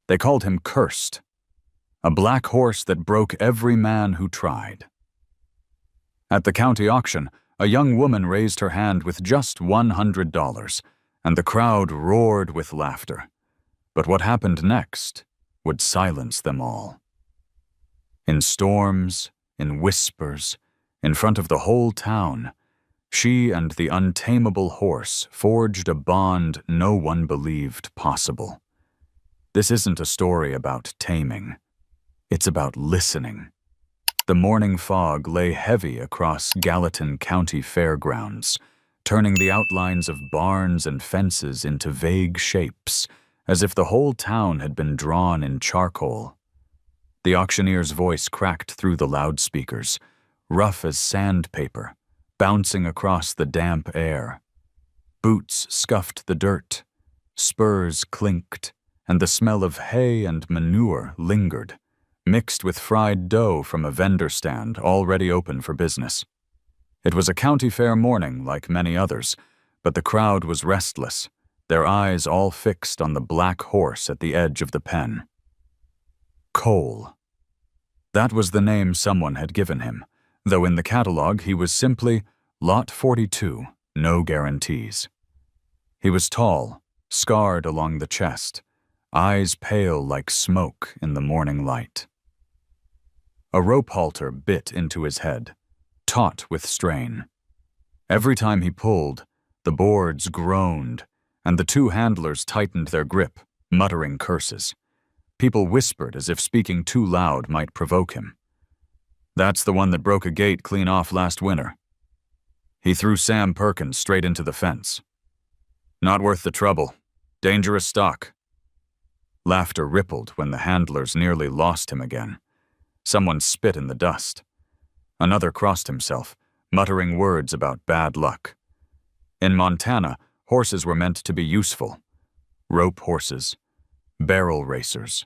They called him Cursed, a black horse that broke every man who tried. At the county auction, a young woman raised her hand with just $100, and the crowd roared with laughter. But what happened next would silence them all. In storms, in whispers, in front of the whole town, she and the untamable horse forged a bond no one believed possible. This isn't a story about taming. It's about listening. The morning fog lay heavy across Gallatin County Fairgrounds, turning the outlines of barns and fences into vague shapes, as if the whole town had been drawn in charcoal. The auctioneer's voice cracked through the loudspeakers, rough as sandpaper, bouncing across the damp air. Boots scuffed the dirt, spurs clinked, and the smell of hay and manure lingered, mixed with fried dough from a vendor stand already open for business. It was a county fair morning like many others, but the crowd was restless, their eyes all fixed on the black horse at the edge of the pen. Cole. That was the name someone had given him, though in the catalog he was simply Lot 42, no guarantees. He was tall, scarred along the chest, eyes pale like smoke in the morning light. A rope halter bit into his head, taut with strain. Every time he pulled, the boards groaned, and the two handlers tightened their grip, muttering curses. People whispered as if speaking too loud might provoke him. "That's the one that broke a gate clean off last winter. He threw Sam Perkins straight into the fence. Not worth the trouble. Dangerous stock." Laughter rippled when the handlers nearly lost him again. Someone spit in the dust. Another crossed himself, muttering words about bad luck. In Montana, horses were meant to be useful. Rope horses, barrel racers,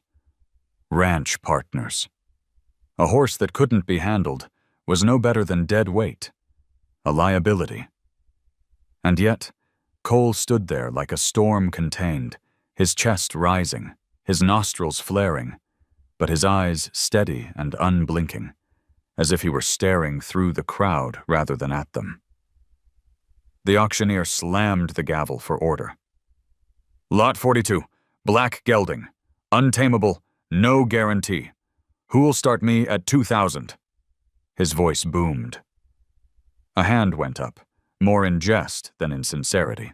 ranch partners. A horse that couldn't be handled was no better than dead weight, a liability. And yet, Cole stood there like a storm contained, his chest rising, his nostrils flaring, but his eyes steady and unblinking, as if he were staring through the crowd rather than at them. The auctioneer slammed the gavel for order. "Lot 42, black gelding, untamable, no guarantee. Who'll start me at 2,000? His voice boomed. A hand went up, more in jest than in sincerity.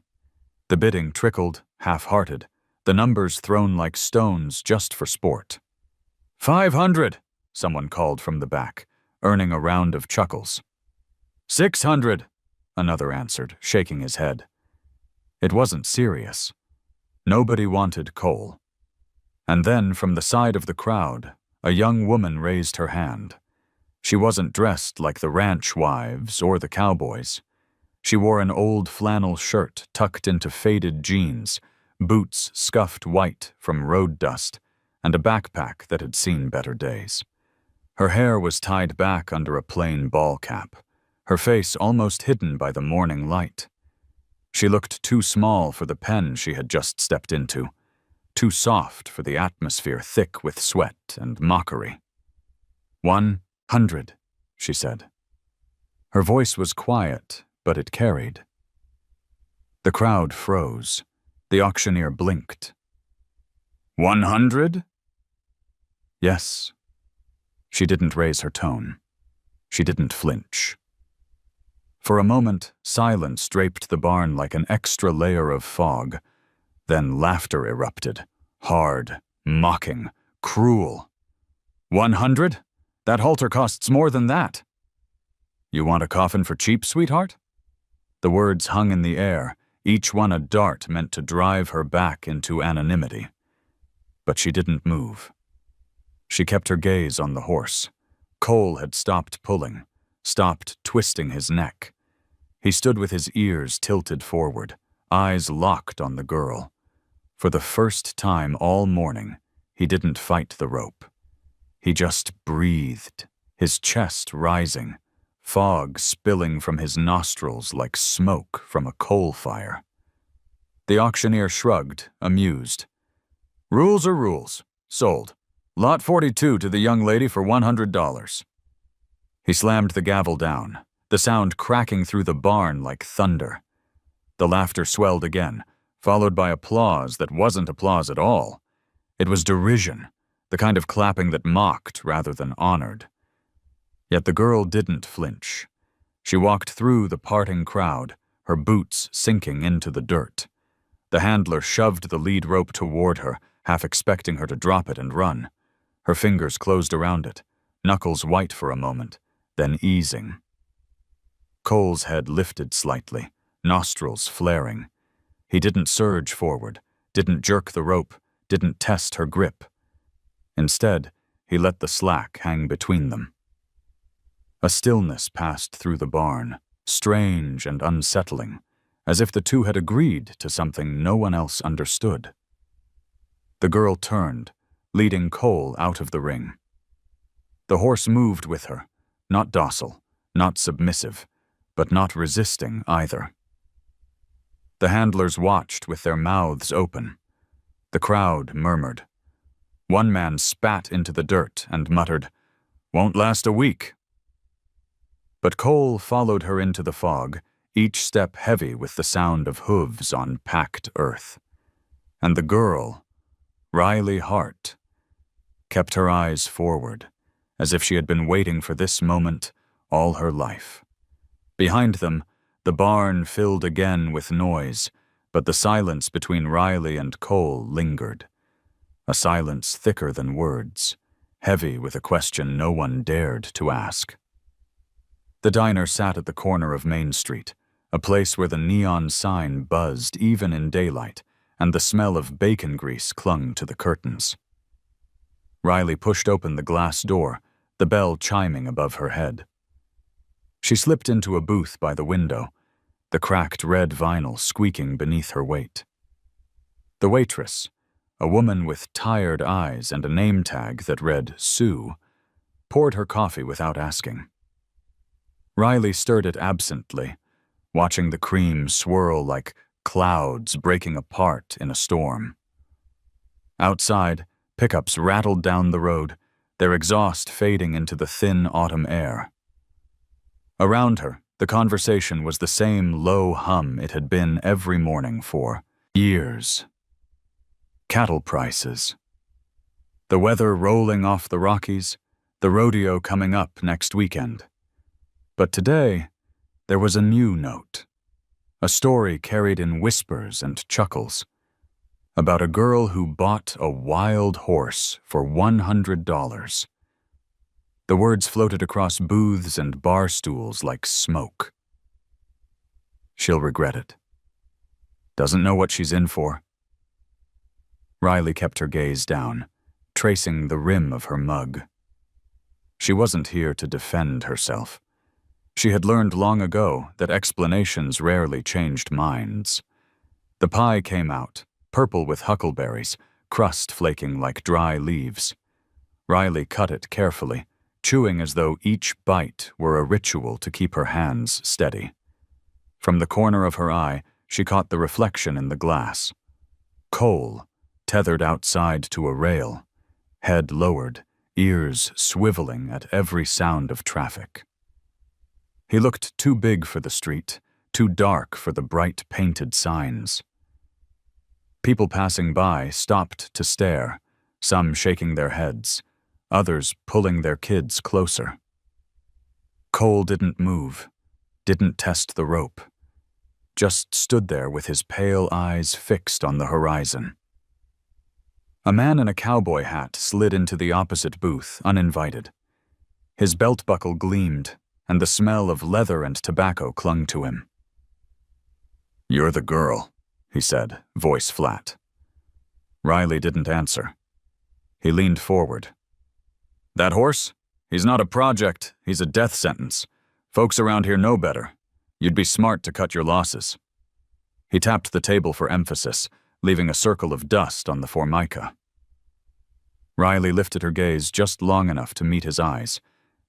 The bidding trickled, half-hearted, the numbers thrown like stones just for sport. 500, someone called from the back, earning a round of chuckles. 600, another answered, shaking his head. It wasn't serious. Nobody wanted Cole. And then, from the side of the crowd, a young woman raised her hand. She wasn't dressed like the ranch wives or the cowboys. She wore an old flannel shirt tucked into faded jeans, boots scuffed white from road dust, and a backpack that had seen better days. Her hair was tied back under a plain ball cap, her face almost hidden by the morning light. She looked too small for the pen she had just stepped into, too soft for the atmosphere thick with sweat and mockery. 100, she said. Her voice was quiet, but it carried. The crowd froze. The auctioneer blinked. 100? Yes. She didn't raise her tone. She didn't flinch. For a moment, silence draped the barn like an extra layer of fog. Then laughter erupted, hard, mocking, cruel. 100? That halter costs more than that. You want a coffin for cheap, sweetheart? The words hung in the air, each one a dart meant to drive her back into anonymity. But she didn't move. She kept her gaze on the horse. Cole had stopped pulling, stopped twisting his neck. He stood with his ears tilted forward, eyes locked on the girl. For the first time all morning, he didn't fight the rope. He just breathed, his chest rising, fog spilling from his nostrils like smoke from a coal fire. The auctioneer shrugged, amused. Rules are rules. Sold. Lot 42 to the young lady for $100. He slammed the gavel down, the sound cracking through the barn like thunder. The laughter swelled again, followed by applause that wasn't applause at all. It was derision, the kind of clapping that mocked rather than honored. Yet the girl didn't flinch. She walked through the parting crowd, her boots sinking into the dirt. The handler shoved the lead rope toward her, half expecting her to drop it and run. Her fingers closed around it, knuckles white for a moment, then easing. Cole's head lifted slightly, nostrils flaring. He didn't surge forward, didn't jerk the rope, didn't test her grip. Instead, he let the slack hang between them. A stillness passed through the barn, strange and unsettling, as if the two had agreed to something no one else understood. The girl turned, leading Cole out of the ring. The horse moved with her, not docile, not submissive, but not resisting either. The handlers watched with their mouths open. The crowd murmured. One man spat into the dirt and muttered, "Won't last a week." But Cole followed her into the fog, each step heavy with the sound of hooves on packed earth. And the girl, Riley Hart, kept her eyes forward, as if she had been waiting for this moment all her life. Behind them, the barn filled again with noise, but the silence between Riley and Cole lingered. A silence thicker than words, heavy with a question no one dared to ask. The diner sat at the corner of Main Street, a place where the neon sign buzzed even in daylight, and the smell of bacon grease clung to the curtains. Riley pushed open the glass door, the bell chiming above her head. She slipped into a booth by the window, the cracked red vinyl squeaking beneath her weight. The waitress, a woman with tired eyes and a name tag that read Sue, poured her coffee without asking. Riley stirred it absently, watching the cream swirl like clouds breaking apart in a storm. Outside, pickups rattled down the road, their exhaust fading into the thin autumn air. Around her, the conversation was the same low hum it had been every morning for years. Cattle prices. The weather rolling off the Rockies, the rodeo coming up next weekend. But today, there was a new note, a story carried in whispers and chuckles, about a girl who bought a wild horse for $100. The words floated across booths and bar stools like smoke. She'll regret it. Doesn't know what she's in for. Riley kept her gaze down, tracing the rim of her mug. She wasn't here to defend herself. She had learned long ago that explanations rarely changed minds. The pie came out, purple with huckleberries, crust flaking like dry leaves. Riley cut it carefully, chewing as though each bite were a ritual to keep her hands steady. From the corner of her eye, she caught the reflection in the glass. Cole, tethered outside to a rail, head lowered, ears swiveling at every sound of traffic. He looked too big for the street, too dark for the bright painted signs. People passing by stopped to stare, some shaking their heads, others pulling their kids closer. Cole didn't move, didn't test the rope, just stood there with his pale eyes fixed on the horizon. A man in a cowboy hat slid into the opposite booth, uninvited. His belt buckle gleamed, and the smell of leather and tobacco clung to him. "You're the girl," he said, voice flat. Riley didn't answer. He leaned forward. "That horse? He's not a project, he's a death sentence. Folks around here know better. You'd be smart to cut your losses." He tapped the table for emphasis, leaving a circle of dust on the formica. Riley lifted her gaze just long enough to meet his eyes,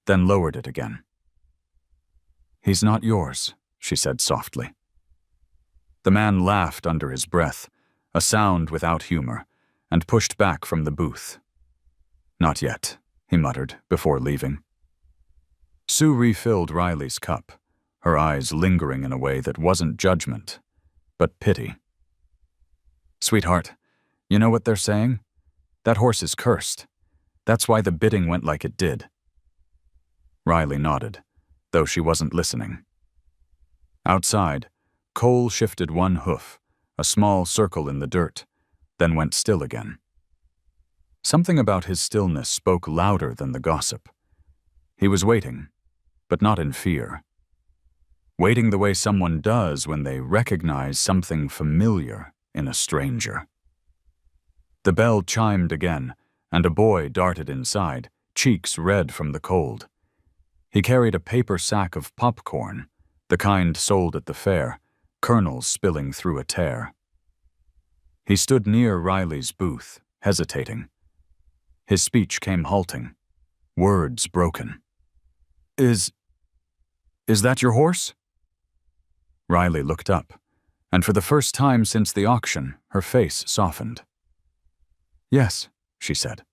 then lowered it again. "He's not yours," she said softly. The man laughed under his breath, a sound without humor, and pushed back from the booth. Not yet, he muttered before leaving. Sue refilled Riley's cup, her eyes lingering in a way that wasn't judgment, but pity. Sweetheart, you know what they're saying? That horse is cursed. That's why the bidding went like it did. Riley nodded, though she wasn't listening. Outside, Cole shifted one hoof, a small circle in the dirt, then went still again. Something about his stillness spoke louder than the gossip. He was waiting, but not in fear. Waiting the way someone does when they recognize something familiar in a stranger. The bell chimed again, and a boy darted inside, cheeks red from the cold. He carried a paper sack of popcorn, the kind sold at the fair, kernels spilling through a tear. He stood near Riley's booth, hesitating. His speech came halting, words broken. Is that your horse? Riley looked up, and for the first time since the auction, her face softened. Yes, she said.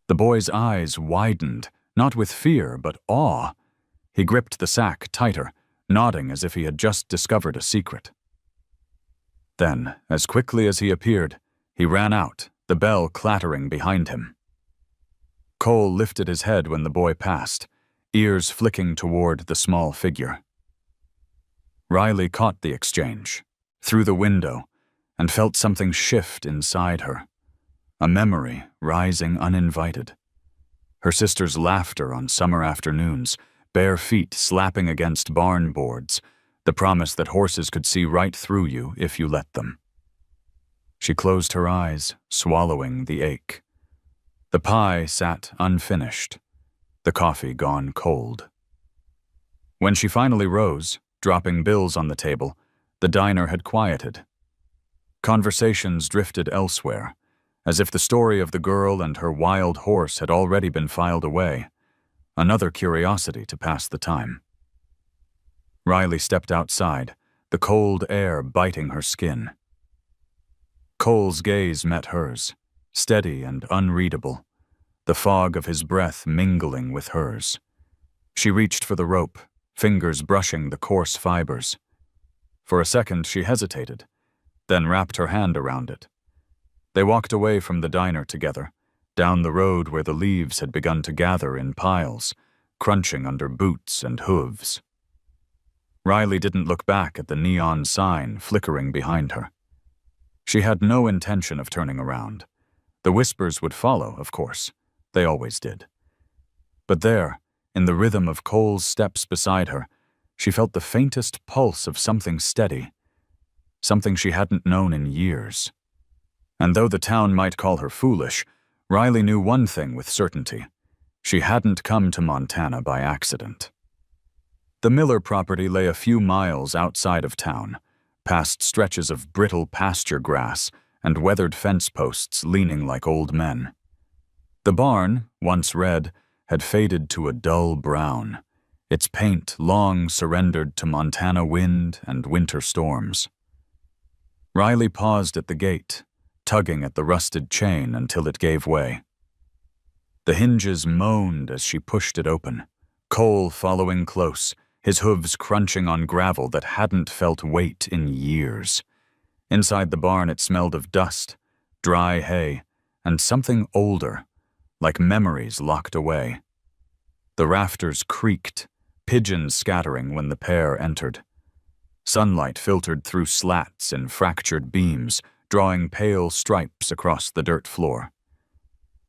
The boy's eyes widened, not with fear, but awe. He gripped the sack tighter, nodding as if he had just discovered a secret. Then, as quickly as he appeared, he ran out, the bell clattering behind him. Cole lifted his head when the boy passed, ears flicking toward the small figure. Riley caught the exchange, through the window, and felt something shift inside her. A memory rising uninvited. Her sister's laughter on summer afternoons, bare feet slapping against barn boards, the promise that horses could see right through you if you let them. She closed her eyes, swallowing the ache. The pie sat unfinished, the coffee gone cold. When she finally rose, dropping bills on the table, the diner had quieted. Conversations drifted elsewhere, as if the story of the girl and her wild horse had already been filed away, another curiosity to pass the time. Riley stepped outside, the cold air biting her skin. Cole's gaze met hers, steady and unreadable, the fog of his breath mingling with hers. She reached for the rope, fingers brushing the coarse fibers. For a second she hesitated, then wrapped her hand around it. They walked away from the diner together, down the road where the leaves had begun to gather in piles, crunching under boots and hooves. Riley didn't look back at the neon sign flickering behind her. She had no intention of turning around. The whispers would follow, of course. They always did. But there, in the rhythm of Cole's steps beside her, she felt the faintest pulse of something steady, something she hadn't known in years. And though the town might call her foolish, Riley knew one thing with certainty. She hadn't come to Montana by accident. The Miller property lay a few miles outside of town, past stretches of brittle pasture grass and weathered fence posts leaning like old men. The barn, once red, had faded to a dull brown, its paint long surrendered to Montana wind and winter storms. Riley paused at the gate, tugging at the rusted chain until it gave way. The hinges moaned as she pushed it open, Cole following close, his hooves crunching on gravel that hadn't felt weight in years. Inside the barn it smelled of dust, dry hay, and something older, like memories locked away. The rafters creaked, pigeons scattering when the pair entered. Sunlight filtered through slats and fractured beams, drawing pale stripes across the dirt floor.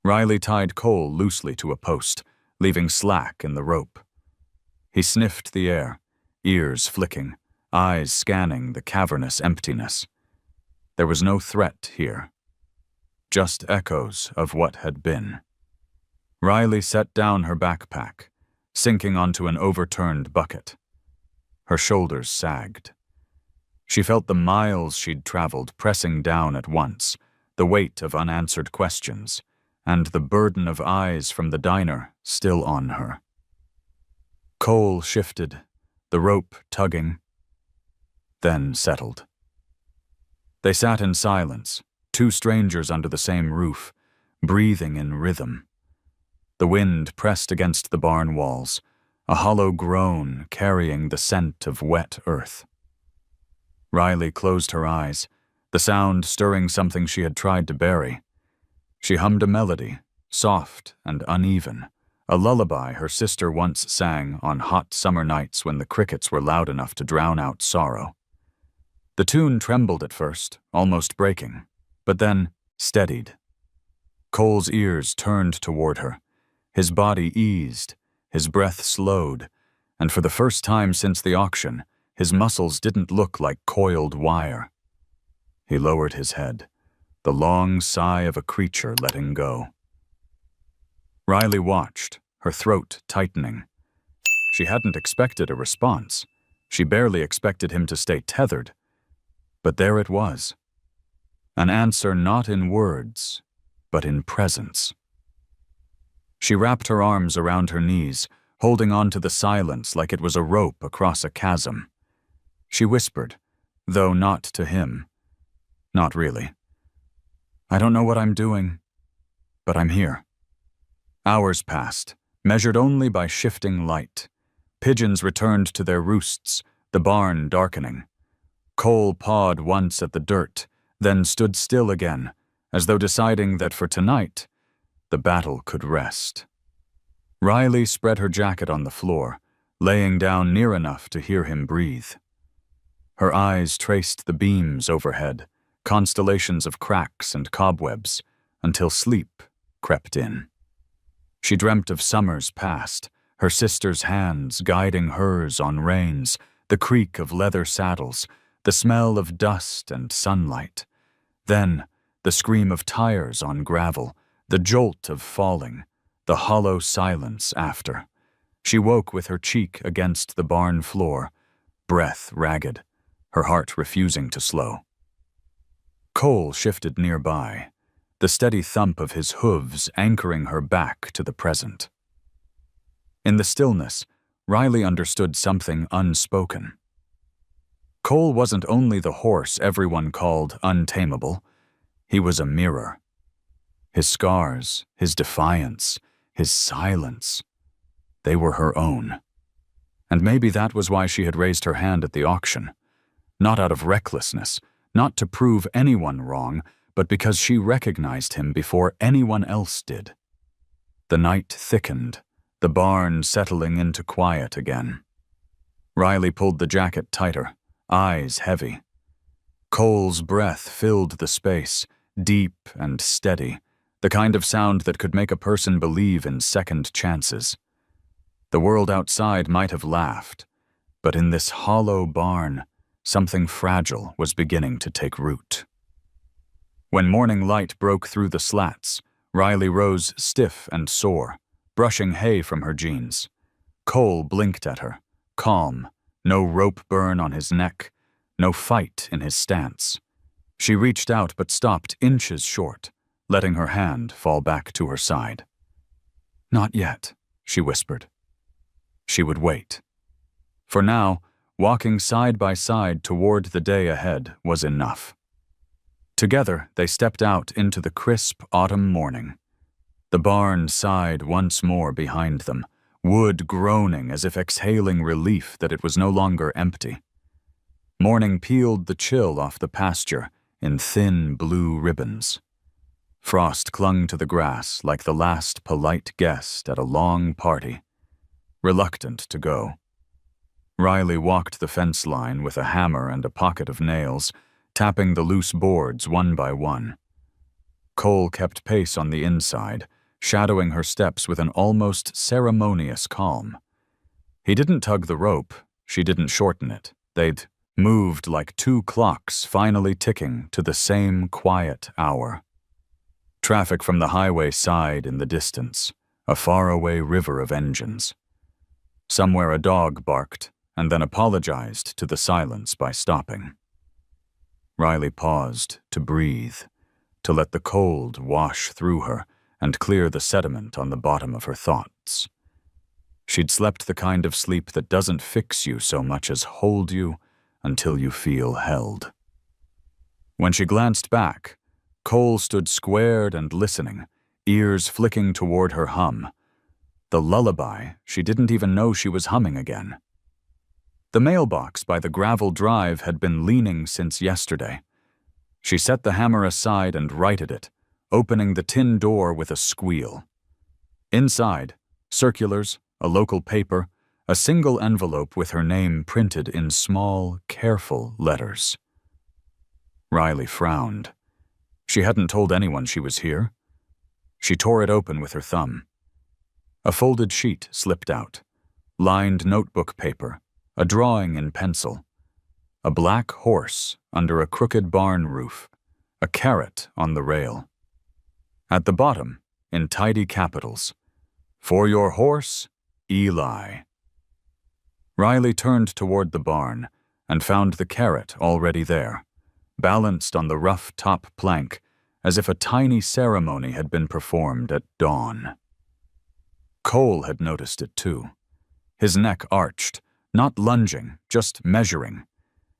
Riley tied Cole loosely to a post, leaving slack in the rope. He sniffed the air, ears flicking, eyes scanning the cavernous emptiness. There was no threat here, just echoes of what had been. Riley set down her backpack, sinking onto an overturned bucket. Her shoulders sagged. She felt the miles she'd traveled pressing down at once, the weight of unanswered questions, and the burden of eyes from the diner still on her. Cole shifted, the rope tugging, then settled. They sat in silence, two strangers under the same roof, breathing in rhythm. The wind pressed against the barn walls, a hollow groan carrying the scent of wet earth. Riley closed her eyes, the sound stirring something she had tried to bury. She hummed a melody, soft and uneven, a lullaby her sister once sang on hot summer nights when the crickets were loud enough to drown out sorrow. The tune trembled at first, almost breaking, but then steadied. Cole's ears turned toward her. His body eased, his breath slowed, and for the first time since the auction, his muscles didn't look like coiled wire. He lowered his head, the long sigh of a creature letting go. Riley watched, her throat tightening. She hadn't expected a response. She barely expected him to stay tethered. But there it was. An answer not in words, but in presence. She wrapped her arms around her knees, holding on to the silence like it was a rope across a chasm. She whispered, though not to him. Not really. I don't know what I'm doing, but I'm here. Hours passed, measured only by shifting light. Pigeons returned to their roosts, the barn darkening. Cole pawed once at the dirt, then stood still again, as though deciding that for tonight, the battle could rest. Riley spread her jacket on the floor, laying down near enough to hear him breathe. Her eyes traced the beams overhead, constellations of cracks and cobwebs, until sleep crept in. She dreamt of summers past, her sister's hands guiding hers on reins, the creak of leather saddles, the smell of dust and sunlight. Then, the scream of tires on gravel, the jolt of falling, the hollow silence after. She woke with her cheek against the barn floor, breath ragged, her heart refusing to slow. Cole shifted nearby, the steady thump of his hooves anchoring her back to the present. In the stillness, Riley understood something unspoken. Cole wasn't only the horse everyone called Untamable, he was a mirror. His scars, his defiance, his silence, they were her own. And maybe that was why she had raised her hand at the auction. Not out of recklessness, not to prove anyone wrong, but because she recognized him before anyone else did. The night thickened, the barn settling into quiet again. Riley pulled the jacket tighter, eyes heavy. Cole's breath filled the space, deep and steady, the kind of sound that could make a person believe in second chances. The world outside might have laughed, but in this hollow barn, something fragile was beginning to take root. When morning light broke through the slats, Riley rose stiff and sore, brushing hay from her jeans. Cole blinked at her, calm, no rope burn on his neck, no fight in his stance. She reached out but stopped inches short, letting her hand fall back to her side. "Not yet," she whispered. She would wait. For now, walking side by side toward the day ahead was enough. Together, they stepped out into the crisp autumn morning. The barn sighed once more behind them, wood groaning as if exhaling relief that it was no longer empty. Morning peeled the chill off the pasture in thin blue ribbons. Frost clung to the grass like the last polite guest at a long party, reluctant to go. Riley walked the fence line with a hammer and a pocket of nails, tapping the loose boards one by one. Cole kept pace on the inside, shadowing her steps with an almost ceremonious calm. He didn't tug the rope, she didn't shorten it. They'd moved like two clocks finally ticking to the same quiet hour. Traffic from the highway sighed in the distance, a faraway river of engines. Somewhere a dog barked and then apologized to the silence by stopping. Riley paused to breathe, to let the cold wash through her and clear the sediment on the bottom of her thoughts. She'd slept the kind of sleep that doesn't fix you so much as hold you until you feel held. When she glanced back, Cole stood squared and listening, ears flicking toward her hum. The lullaby she didn't even know she was humming again. The mailbox by the gravel drive had been leaning since yesterday. She set the hammer aside and righted it, opening the tin door with a squeal. Inside, circulars, a local paper, a single envelope with her name printed in small, careful letters. Riley frowned. She hadn't told anyone she was here. She tore it open with her thumb. A folded sheet slipped out, lined notebook paper, a drawing in pencil, a black horse under a crooked barn roof, a carrot on the rail. At the bottom, in tidy capitals, "For your horse, Eli." Riley turned toward the barn and found the carrot already there, balanced on the rough top plank as if a tiny ceremony had been performed at dawn. Cole had noticed it too. His neck arched, not lunging, just measuring.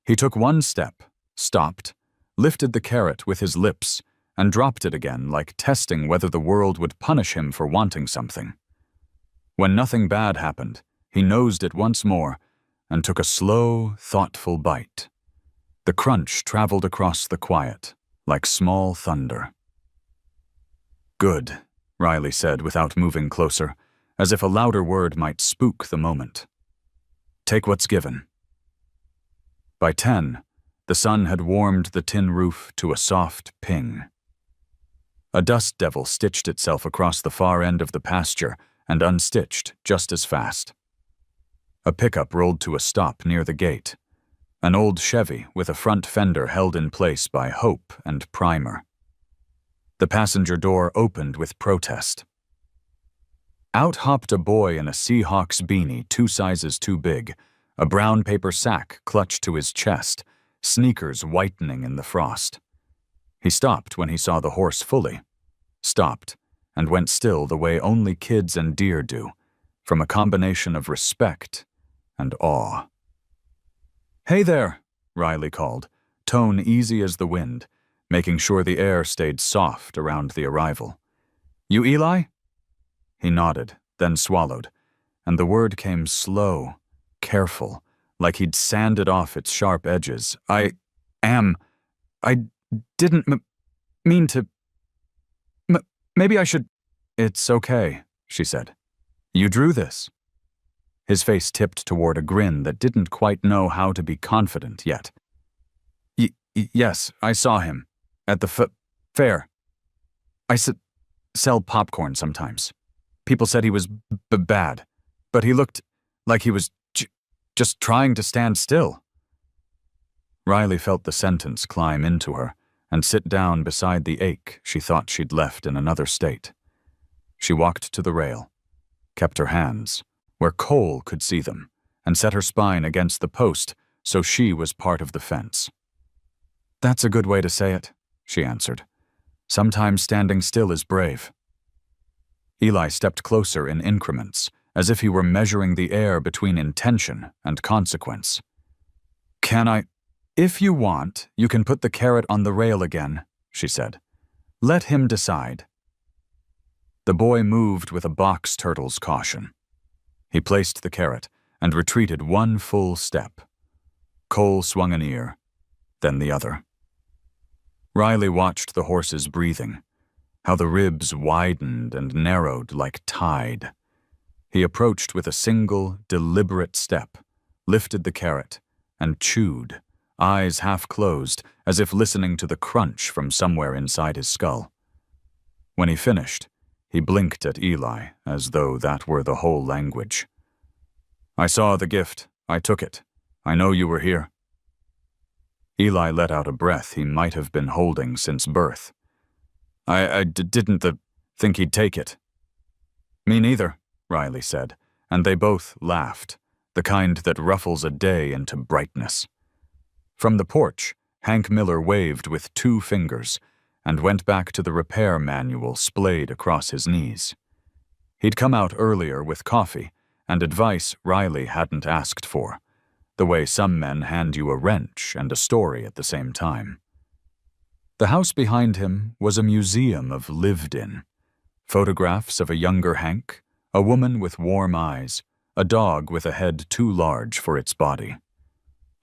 He took one step, stopped, lifted the carrot with his lips, and dropped it again like testing whether the world would punish him for wanting something. When nothing bad happened, he nosed it once more and took a slow, thoughtful bite. The crunch traveled across the quiet, like small thunder. "Good," Riley said without moving closer, as if a louder word might spook the moment. "Take what's given." By 10, the sun had warmed the tin roof to a soft ping. A dust devil stitched itself across the far end of the pasture and unstitched just as fast. A pickup rolled to a stop near the gate, an old Chevy with a front fender held in place by hope and primer. The passenger door opened with protest. Out hopped a boy in a Seahawks beanie 2 sizes too big, a brown paper sack clutched to his chest, sneakers whitening in the frost. He stopped when he saw the horse fully, stopped, and went still the way only kids and deer do, from a combination of respect and awe. "Hey there," Riley called, tone easy as the wind, making sure the air stayed soft around the arrival. "You Eli?" He nodded, then swallowed, and the word came slow, careful, like he'd sanded off its sharp edges. I didn't mean to. Maybe I should." "It's okay," she said. "You drew this." His face tipped toward a grin that didn't quite know how to be confident yet. Yes, I saw him. At the fair. I sell popcorn sometimes. People said he was bad, but he looked like he was just trying to stand still." Riley felt the sentence climb into her and sit down beside the ache she thought she'd left in another state. She walked to the rail, kept her hands where Cole could see them, and set her spine against the post so she was part of the fence. "That's a good way to say it," she answered. "Sometimes standing still is brave." Eli stepped closer in increments, as if he were measuring the air between intention and consequence. "Can I? If you want, you can put the carrot on the rail again," she said. "Let him decide." The boy moved with a box turtle's caution. He placed the carrot and retreated one full step. Cole swung an ear, then the other. Riley watched the horse's breathing, how the ribs widened and narrowed like tide. He approached with a single, deliberate step, lifted the carrot, and chewed, eyes half closed, as if listening to the crunch from somewhere inside his skull. When he finished, he blinked at Eli as though that were the whole language. "I saw the gift. I took it. I know you were here." Eli let out a breath he might have been holding since birth. I didn't think he'd take it." "Me neither," Riley said, and they both laughed, the kind that ruffles a day into brightness. From the porch, Hank Miller waved with 2 fingers and went back to the repair manual splayed across his knees. He'd come out earlier with coffee and advice Riley hadn't asked for, the way some men hand you a wrench and a story at the same time. The house behind him was a museum of lived-in. Photographs of a younger Hank, a woman with warm eyes, a dog with a head too large for its body.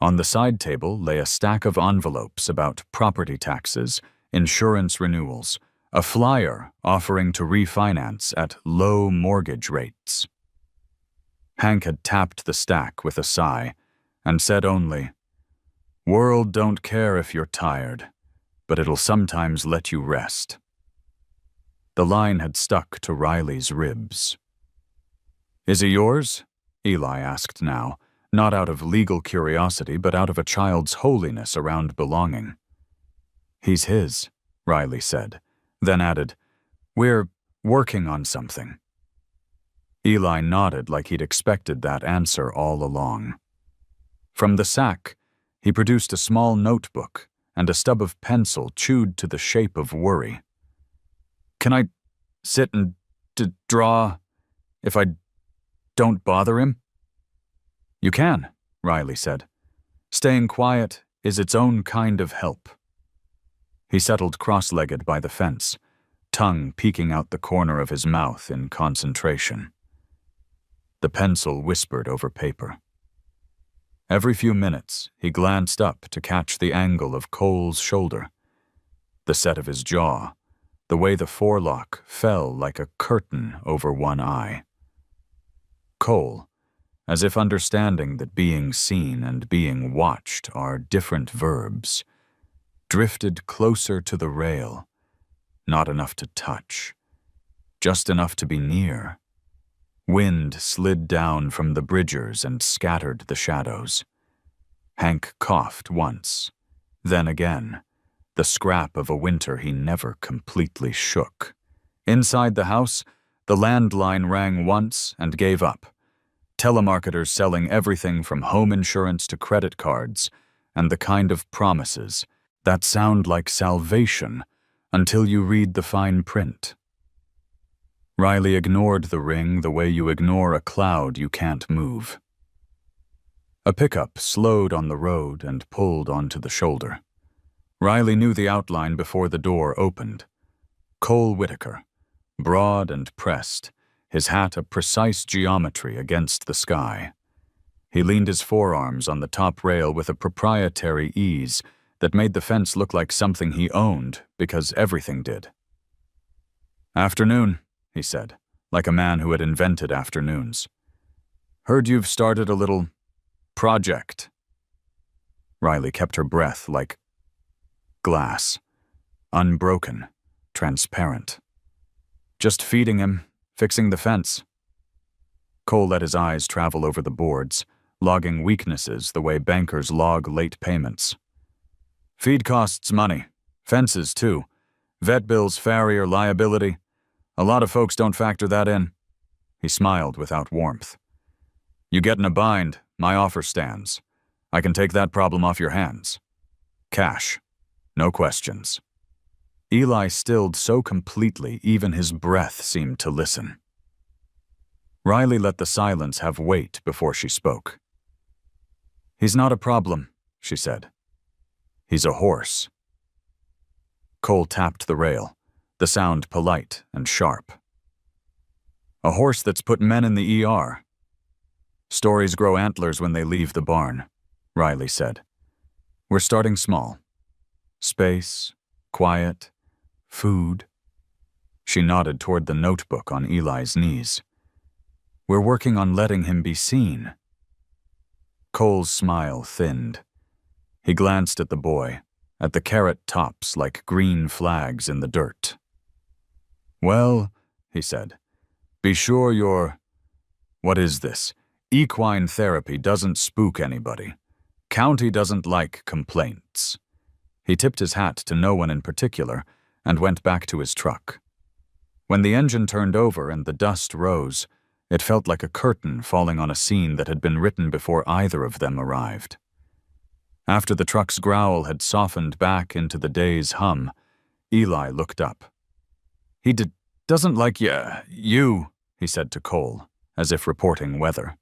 On the side table lay a stack of envelopes about property taxes, insurance renewals, a flyer offering to refinance at low mortgage rates. Hank had tapped the stack with a sigh and said only, "World don't care if you're tired, but it'll sometimes let you rest." The line had stuck to Riley's ribs. "Is he yours?" Eli asked now, not out of legal curiosity, but out of a child's holiness around belonging. "He's his," Riley said, then added, "We're working on something." Eli nodded like he'd expected that answer all along. From the sack, he produced a small notebook and a stub of pencil chewed to the shape of worry. "Can I sit and draw if I don't bother him?" "You can," Riley said. "Staying quiet is its own kind of help." He settled cross-legged by the fence, tongue peeking out the corner of his mouth in concentration. The pencil whispered over paper. Every few minutes, he glanced up to catch the angle of Cole's shoulder, the set of his jaw, the way the forelock fell like a curtain over one eye. Cole, as if understanding that being seen and being watched are different verbs, drifted closer to the rail, not enough to touch, just enough to be near. Wind slid down from the bridgers and scattered the shadows. Hank coughed once, then again, the scrap of a winter he never completely shook. Inside the house, the landline rang once and gave up. Telemarketers selling everything from home insurance to credit cards, and the kind of promises that sound like salvation until you read the fine print. Riley ignored the ring the way you ignore a cloud you can't move. A pickup slowed on the road and pulled onto the shoulder. Riley knew the outline before the door opened. Cole Whitaker, broad and pressed, his hat a precise geometry against the sky. He leaned his forearms on the top rail with a proprietary ease that made the fence look like something he owned because everything did. "Afternoon," he said, like a man who had invented afternoons. "Heard you've started a little project." Riley kept her breath like glass, unbroken, transparent. "Just feeding him, fixing the fence." Cole let his eyes travel over the boards, logging weaknesses the way bankers log late payments. "Feed costs money. Fences, too. Vet bills, farrier, liability. A lot of folks don't factor that in." He smiled without warmth. "You get in a bind, my offer stands. I can take that problem off your hands. Cash. No questions." Eli stilled so completely even his breath seemed to listen. Riley let the silence have weight before she spoke. "He's not a problem," she said. "He's a horse." Cole tapped the rail, the sound polite and sharp. "A horse that's put men in the ER. Stories grow antlers when they leave the barn," Riley said. "We're starting small. Space, quiet, food." She nodded toward the notebook on Eli's knees. "We're working on letting him be seen." Cole's smile thinned. He glanced at the boy, at the carrot tops like green flags in the dirt. "Well," he said, "be sure your, what is this? Equine therapy doesn't spook anybody. County doesn't like complaints." He tipped his hat to no one in particular and went back to his truck. When the engine turned over and the dust rose, it felt like a curtain falling on a scene that had been written before either of them arrived. After the truck's growl had softened back into the day's hum, Eli looked up. "He doesn't like you," he said to Cole, as if reporting weather.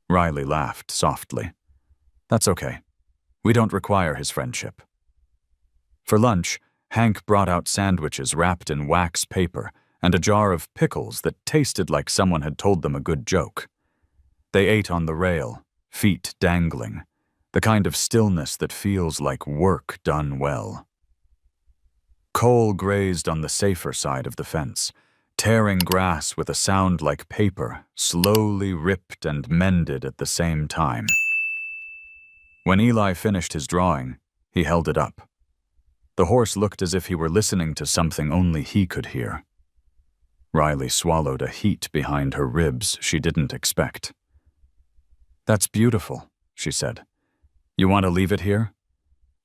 Riley laughed softly. "That's okay. We don't require his friendship." For lunch, Hank brought out sandwiches wrapped in wax paper and a jar of pickles that tasted like someone had told them a good joke. They ate on the rail, feet dangling, the kind of stillness that feels like work done well. Cole grazed on the safer side of the fence, tearing grass with a sound like paper, slowly ripped and mended at the same time. When Eli finished his drawing, he held it up. The horse looked as if he were listening to something only he could hear. Riley swallowed a heat behind her ribs she didn't expect. "That's beautiful," she said. "You want to leave it here?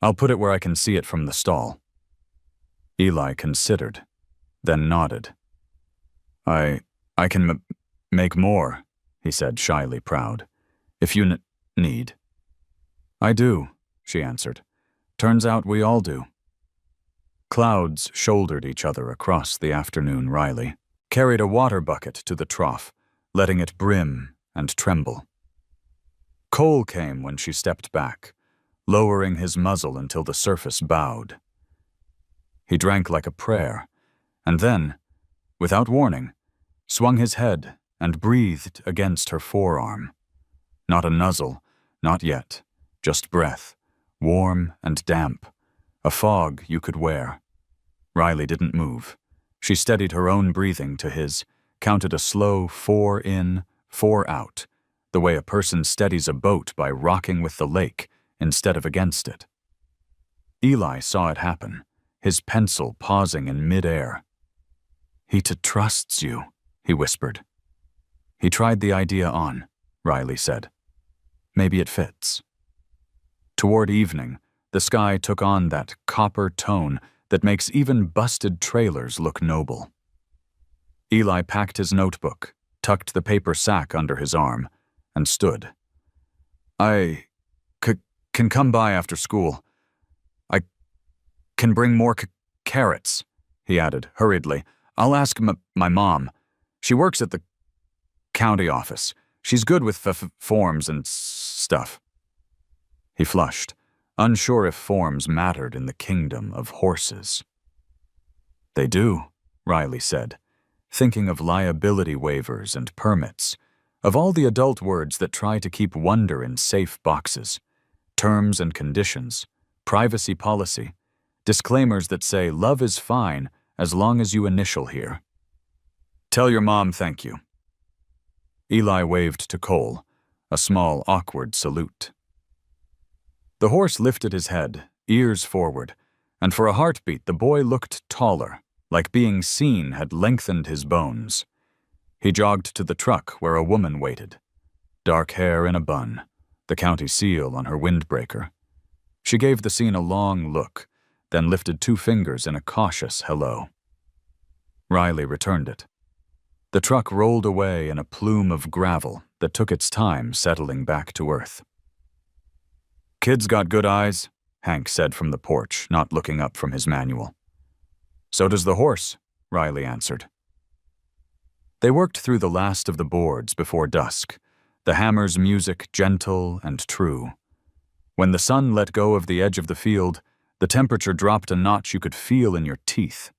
I'll put it where I can see it from the stall." Eli considered, then nodded. I can make more," he said, shyly proud, "if you need." "I do," she answered. "Turns out we all do." Clouds shouldered each other across the afternoon. Riley carried a water bucket to the trough, letting it brim and tremble. Cole came when she stepped back, lowering his muzzle until the surface bowed. He drank like a prayer, and then, without warning, swung his head and breathed against her forearm. Not a nuzzle, not yet, just breath, warm and damp, a fog you could wear. Riley didn't move. She steadied her own breathing to his, counted a slow 4 in, 4 out, the way a person steadies a boat by rocking with the lake instead of against it. Eli saw it happen, his pencil pausing in midair. "He trusts you," he whispered. "He tried the idea on," Riley said. "Maybe it fits." Toward evening, the sky took on that copper tone that makes even busted trailers look noble. Eli packed his notebook, tucked the paper sack under his arm, and stood. "I can come by after school. I can bring more carrots," he added hurriedly. "I'll ask my mom. She works at the county office. She's good with forms and stuff." He flushed, unsure if forms mattered in the kingdom of horses. "They do," Riley said, thinking of liability waivers and permits, of all the adult words that try to keep wonder in safe boxes, terms and conditions, privacy policy, disclaimers that say love is fine as long as you initial here. "Tell your mom thank you." Eli waved to Cole, a small, awkward salute. The horse lifted his head, ears forward, and for a heartbeat the boy looked taller, like being seen had lengthened his bones. He jogged to the truck where a woman waited, dark hair in a bun, the county seal on her windbreaker. She gave the scene a long look, then lifted 2 fingers in a cautious hello. Riley returned it. The truck rolled away in a plume of gravel that took its time settling back to earth. "Kid's got good eyes," Hank said from the porch, not looking up from his manual. "So does the horse," Riley answered. They worked through the last of the boards before dusk, the hammer's music gentle and true. When the sun let go of the edge of the field, the temperature dropped a notch you could feel in your teeth.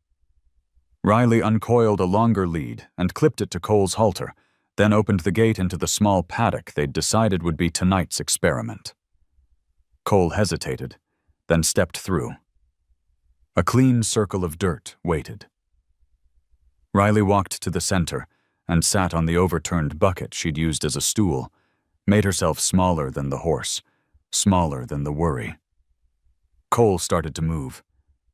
Riley uncoiled a longer lead and clipped it to Cole's halter, then opened the gate into the small paddock they'd decided would be tonight's experiment. Cole hesitated, then stepped through. A clean circle of dirt waited. Riley walked to the center and sat on the overturned bucket she'd used as a stool, made herself smaller than the horse, smaller than the worry. Cole started to move,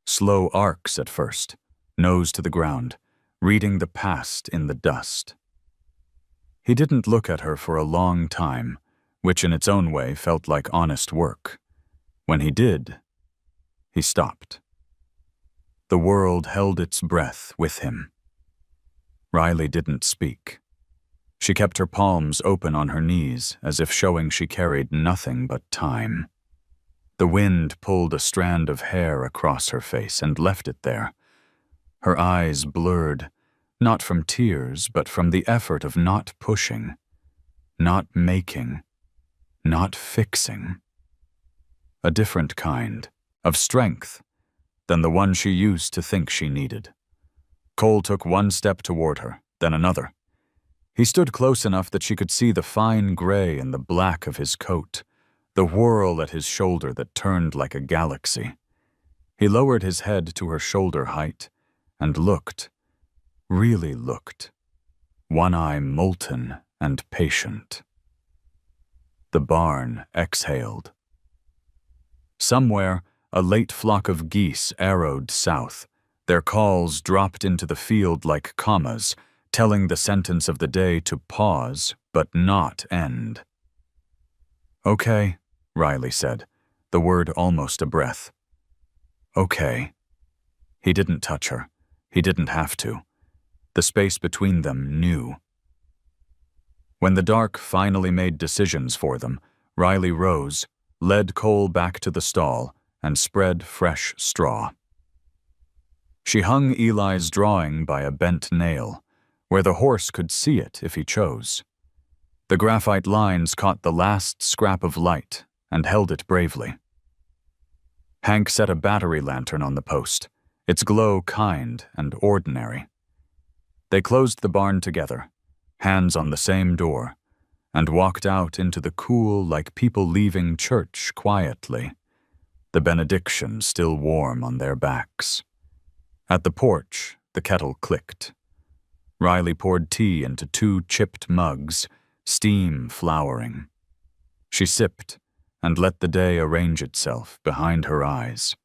slow arcs at first, nose to the ground, reading the past in the dust. He didn't look at her for a long time, which in its own way felt like honest work. When he did, he stopped. The world held its breath with him. Riley didn't speak. She kept her palms open on her knees as if showing she carried nothing but time. The wind pulled a strand of hair across her face and left it there. Her eyes blurred, not from tears, but from the effort of not pushing, not making, not fixing. A different kind of strength than the one she used to think she needed. Cole took one step toward her, then another. He stood close enough that she could see the fine gray in the black of his coat, the whorl at his shoulder that turned like a galaxy. He lowered his head to her shoulder height and looked, really looked, one eye molten and patient. The barn exhaled. Somewhere, a late flock of geese arrowed south. Their calls dropped into the field like commas, telling the sentence of the day to pause but not end. "Okay," Riley said, the word almost a breath. "Okay." He didn't touch her. He didn't have to. The space between them knew. When the dark finally made decisions for them, Riley rose, led Cole back to the stall, and spread fresh straw. She hung Eli's drawing by a bent nail, where the horse could see it if he chose. The graphite lines caught the last scrap of light and held it bravely. Hank set a battery lantern on the post, its glow kind and ordinary. They closed the barn together, hands on the same door, and walked out into the cool like people leaving church quietly, the benediction still warm on their backs. At the porch, the kettle clicked. Riley poured tea into 2 chipped mugs, steam flowering. She sipped and let the day arrange itself behind her eyes.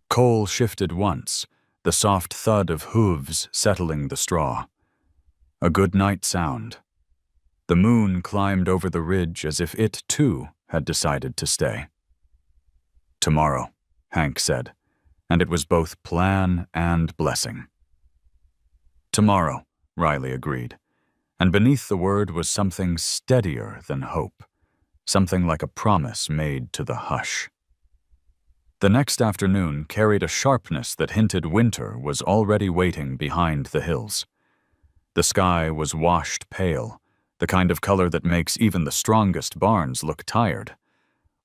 Cole shifted once, the soft thud of hooves settling the straw. A good night sound. The moon climbed over the ridge as if it, too, had decided to stay. "Tomorrow," Hank said, and it was both plan and blessing. "Tomorrow," Riley agreed, and beneath the word was something steadier than hope, something like a promise made to the hush. The next afternoon carried a sharpness that hinted winter was already waiting behind the hills. The sky was washed pale, the kind of color that makes even the strongest barns look tired.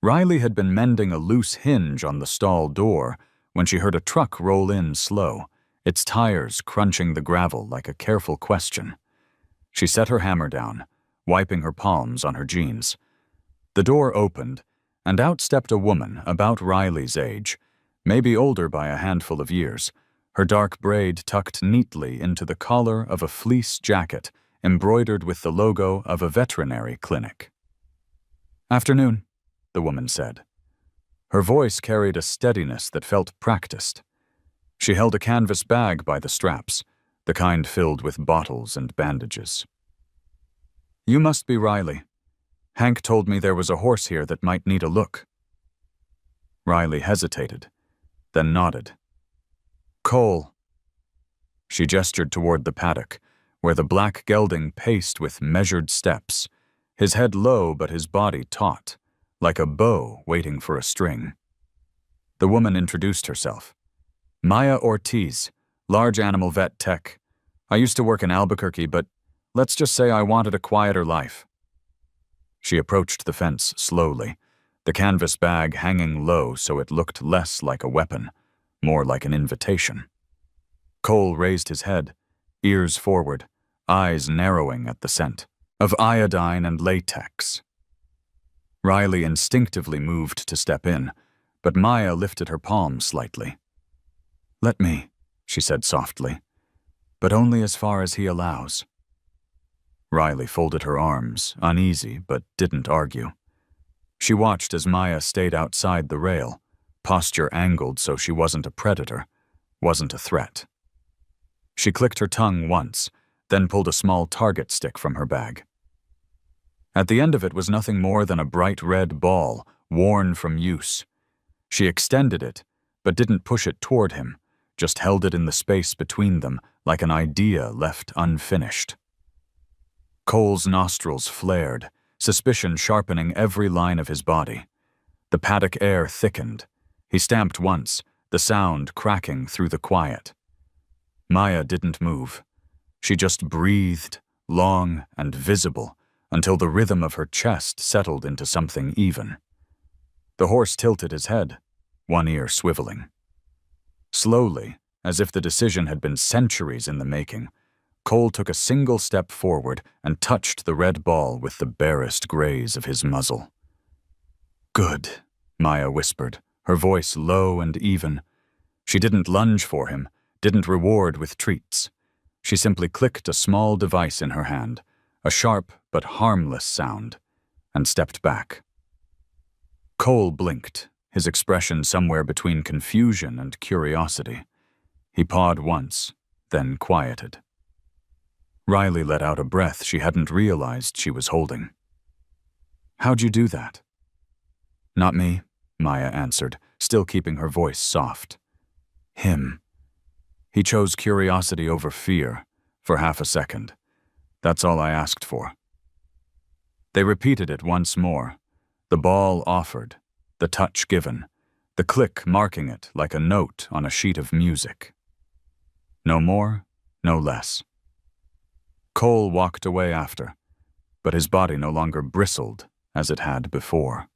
Riley had been mending a loose hinge on the stall door when she heard a truck roll in slow, its tires crunching the gravel like a careful question. She set her hammer down, wiping her palms on her jeans. The door opened, and out stepped a woman about Riley's age, maybe older by a handful of years, her dark braid tucked neatly into the collar of a fleece jacket embroidered with the logo of a veterinary clinic. "Afternoon," the woman said. Her voice carried a steadiness that felt practiced. She held a canvas bag by the straps, the kind filled with bottles and bandages. "You must be Riley. Hank told me there was a horse here that might need a look." Riley hesitated, then nodded. "Cole." She gestured toward the paddock, where the black gelding paced with measured steps, his head low but his body taut, like a bow waiting for a string. The woman introduced herself. "Maya Ortiz, large animal vet tech. I used to work in Albuquerque, but let's just say I wanted a quieter life." She approached the fence slowly, the canvas bag hanging low so it looked less like a weapon, more like an invitation. Cole raised his head, ears forward, eyes narrowing at the scent of iodine and latex. Riley instinctively moved to step in, but Maya lifted her palm slightly. "Let me," she said softly, "but only as far as he allows." Riley folded her arms, uneasy, but didn't argue. She watched as Maya stayed outside the rail, posture angled so she wasn't a predator, wasn't a threat. She clicked her tongue once, then pulled a small target stick from her bag. At the end of it was nothing more than a bright red ball, worn from use. She extended it, but didn't push it toward him, just held it in the space between them like an idea left unfinished. Cole's nostrils flared, suspicion sharpening every line of his body. The paddock air thickened. He stamped once, the sound cracking through the quiet. Maya didn't move. She just breathed, long and visible, until the rhythm of her chest settled into something even. The horse tilted his head, one ear swiveling. Slowly, as if the decision had been centuries in the making, Cole took a single step forward and touched the red ball with the barest graze of his muzzle. "Good," Maya whispered, her voice low and even. She didn't lunge for him, didn't reward with treats. She simply clicked a small device in her hand, a sharp but harmless sound, and stepped back. Cole blinked, his expression somewhere between confusion and curiosity. He pawed once, then quieted. Riley let out a breath she hadn't realized she was holding. "How'd you do that?" "Not me," Maya answered, still keeping her voice soft. "Him. He chose curiosity over fear, for half a second. That's all I asked for." They repeated it once more, the ball offered, the touch given, the click marking it like a note on a sheet of music. No more, no less. Cole walked away after, but his body no longer bristled as it had before.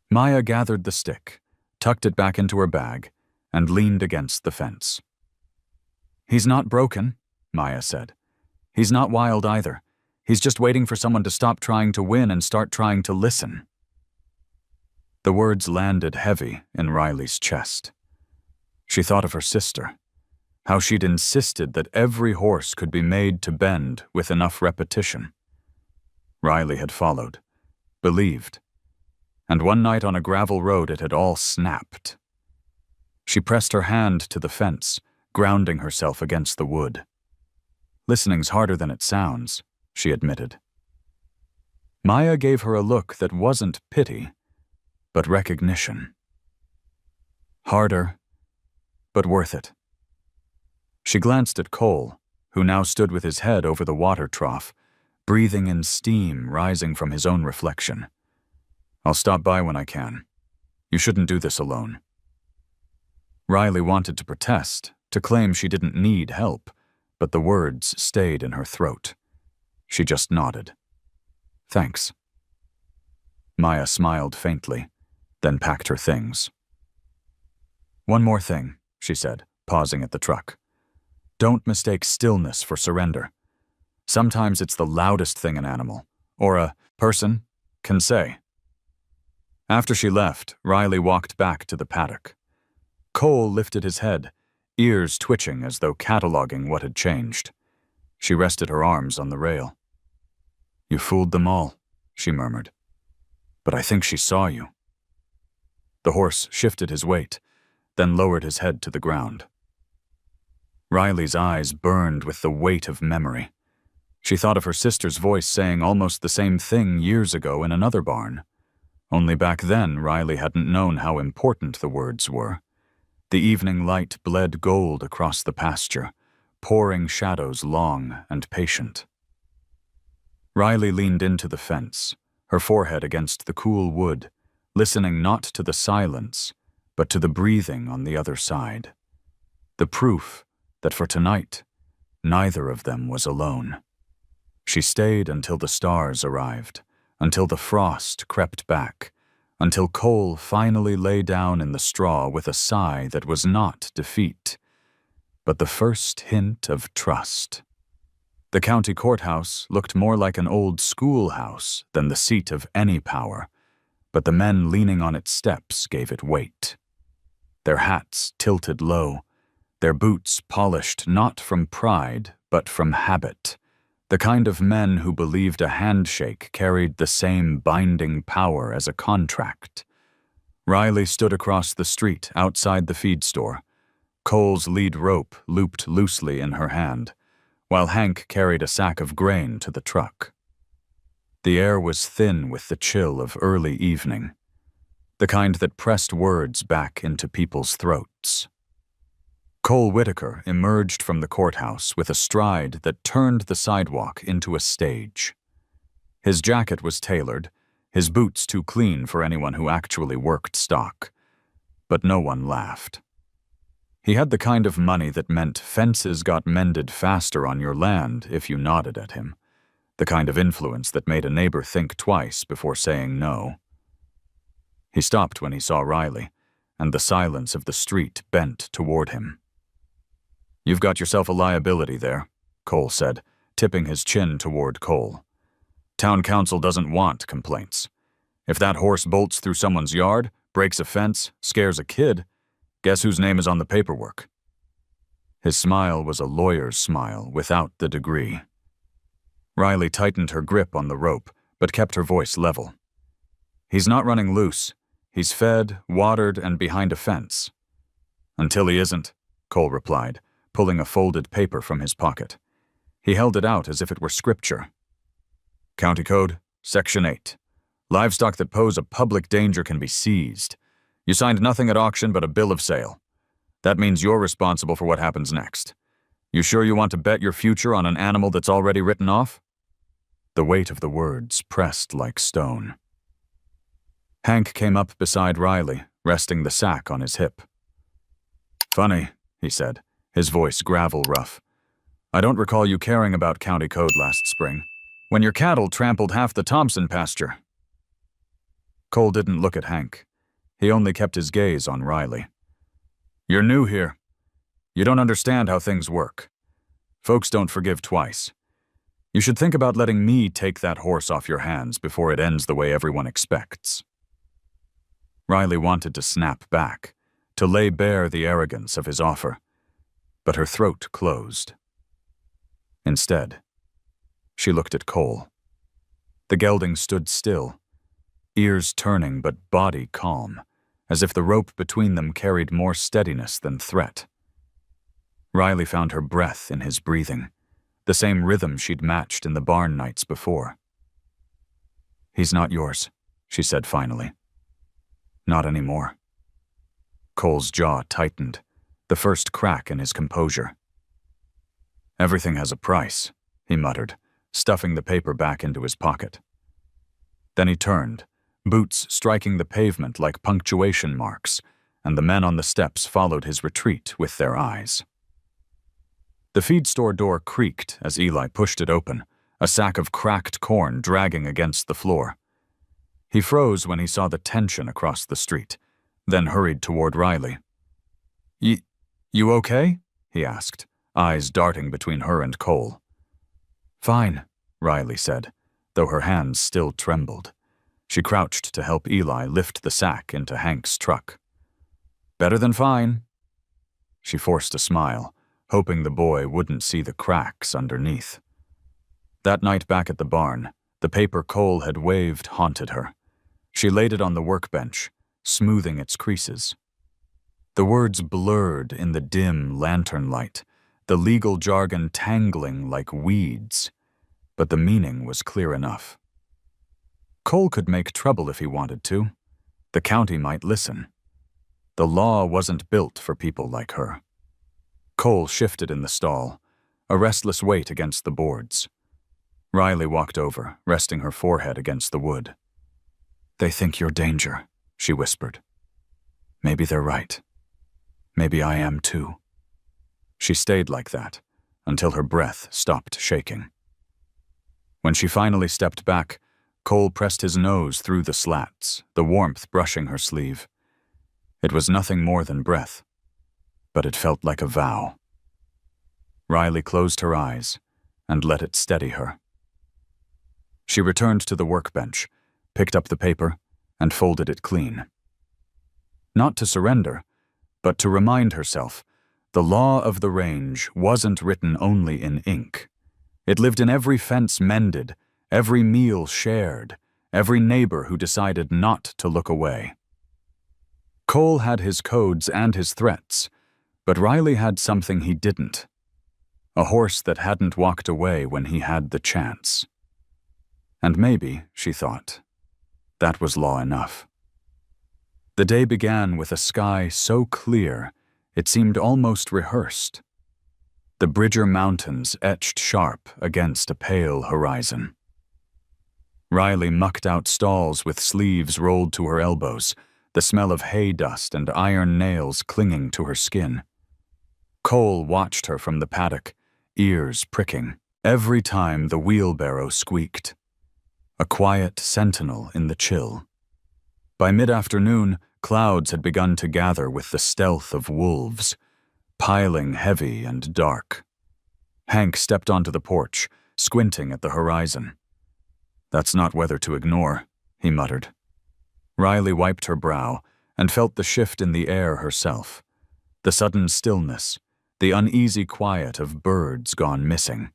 Maya gathered the stick, tucked it back into her bag, and leaned against the fence. "He's not broken," Maya said. "He's not wild either. He's just waiting for someone to stop trying to win and start trying to listen." The words landed heavy in Riley's chest. She thought of her sister, how she'd insisted that every horse could be made to bend with enough repetition. Riley had followed, believed, and one night on a gravel road it had all snapped. She pressed her hand to the fence, grounding herself against the wood. "Listening's harder than it sounds," she admitted. Maya gave her a look that wasn't pity, but recognition. Harder, but worth it. She glanced at Cole, who now stood with his head over the water trough, breathing in steam rising from his own reflection. "I'll stop by when I can. You shouldn't do this alone." Riley wanted to protest, to claim she didn't need help, but the words stayed in her throat. She just nodded. "Thanks." Maya smiled faintly, then packed her things. "One more thing," she said, pausing at the truck. "Don't mistake stillness for surrender. Sometimes it's the loudest thing an animal, or a person, can say." After she left, Riley walked back to the paddock. Cole lifted his head, ears twitching as though cataloging what had changed. She rested her arms on the rail. "You fooled them all," she murmured. "But I think she saw you." The horse shifted his weight, then lowered his head to the ground. Riley's eyes burned with the weight of memory. She thought of her sister's voice saying almost the same thing years ago in another barn. Only back then, Riley hadn't known how important the words were. The evening light bled gold across the pasture, pouring shadows long and patient. Riley leaned into the fence, her forehead against the cool wood, listening not to the silence, but to the breathing on the other side. The proof that for tonight, neither of them was alone. She stayed until the stars arrived, until the frost crept back, until Cole finally lay down in the straw with a sigh that was not defeat, but the first hint of trust. The county courthouse looked more like an old schoolhouse than the seat of any power, but the men leaning on its steps gave it weight. Their hats tilted low, their boots polished not from pride but from habit, the kind of men who believed a handshake carried the same binding power as a contract. Riley stood across the street outside the feed store, Cole's lead rope looped loosely in her hand, while Hank carried a sack of grain to the truck. The air was thin with the chill of early evening, the kind that pressed words back into people's throats. Cole Whitaker emerged from the courthouse with a stride that turned the sidewalk into a stage. His jacket was tailored, his boots too clean for anyone who actually worked stock, but no one laughed. He had the kind of money that meant fences got mended faster on your land if you nodded at him, the kind of influence that made a neighbor think twice before saying no. He stopped when he saw Riley, and the silence of the street bent toward him. You've got yourself a liability there, Cole said, tipping his chin toward Cole. Town council doesn't want complaints. If that horse bolts through someone's yard, breaks a fence, scares a kid, guess whose name is on the paperwork? His smile was a lawyer's smile without the degree. Riley tightened her grip on the rope, but kept her voice level. He's not running loose. He's fed, watered, and behind a fence. Until he isn't, Cole replied, pulling a folded paper from his pocket. He held it out as if it were scripture. County Code, Section 8. Livestock that pose a public danger can be seized. You signed nothing at auction but a bill of sale. That means you're responsible for what happens next. You sure you want to bet your future on an animal that's already written off? The weight of the words pressed like stone. Hank came up beside Riley, resting the sack on his hip. Funny, he said, his voice gravel rough. I don't recall you caring about County Code last spring, when your cattle trampled half the Thompson pasture. Cole didn't look at Hank. He only kept his gaze on Riley. You're new here. You don't understand how things work. Folks don't forgive twice. You should think about letting me take that horse off your hands before it ends the way everyone expects. Riley wanted to snap back, to lay bare the arrogance of his offer, but her throat closed. Instead, she looked at Cole. The gelding stood still, ears turning but body calm, as if the rope between them carried more steadiness than threat. Riley found her breath in his breathing, the same rhythm she'd matched in the barn nights before. He's not yours, she said finally. Not anymore. Cole's jaw tightened, the first crack in his composure. Everything has a price, he muttered, stuffing the paper back into his pocket. Then he turned, boots striking the pavement like punctuation marks, and the men on the steps followed his retreat with their eyes. The feed store door creaked as Eli pushed it open, a sack of cracked corn dragging against the floor. He froze when he saw the tension across the street, then hurried toward Riley. You okay? He asked, eyes darting between her and Cole. Fine, Riley said, though her hands still trembled. She crouched to help Eli lift the sack into Hank's truck. Better than fine. She forced a smile, hoping the boy wouldn't see the cracks underneath. That night back at the barn, the paper Cole had waved haunted her. She laid it on the workbench, smoothing its creases. The words blurred in the dim lantern light, the legal jargon tangling like weeds, but the meaning was clear enough. Cole could make trouble if he wanted to. The county might listen. The law wasn't built for people like her. Cole shifted in the stall, a restless weight against the boards. Riley walked over, resting her forehead against the wood. They think you're danger, she whispered. Maybe they're right. Maybe I am too. She stayed like that until her breath stopped shaking. When she finally stepped back, Cole pressed his nose through the slats, the warmth brushing her sleeve. It was nothing more than breath, but it felt like a vow. Riley closed her eyes and let it steady her. She returned to the workbench, picked up the paper, and folded it clean. Not to surrender, but to remind herself, the law of the range wasn't written only in ink. It lived in every fence mended, every meal shared, every neighbor who decided not to look away. Cole had his codes and his threats, but Riley had something he didn't. A horse that hadn't walked away when he had the chance. And maybe, she thought, that was law enough. The day began with a sky so clear it seemed almost rehearsed. The Bridger Mountains etched sharp against a pale horizon. Riley mucked out stalls with sleeves rolled to her elbows, the smell of hay dust and iron nails clinging to her skin. Cole watched her from the paddock, ears pricking, every time the wheelbarrow squeaked. A quiet sentinel in the chill. By mid-afternoon, clouds had begun to gather with the stealth of wolves, piling heavy and dark. Hank stepped onto the porch, squinting at the horizon. "That's not weather to ignore," he muttered. Riley wiped her brow and felt the shift in the air herself. The sudden stillness, the uneasy quiet of birds gone missing.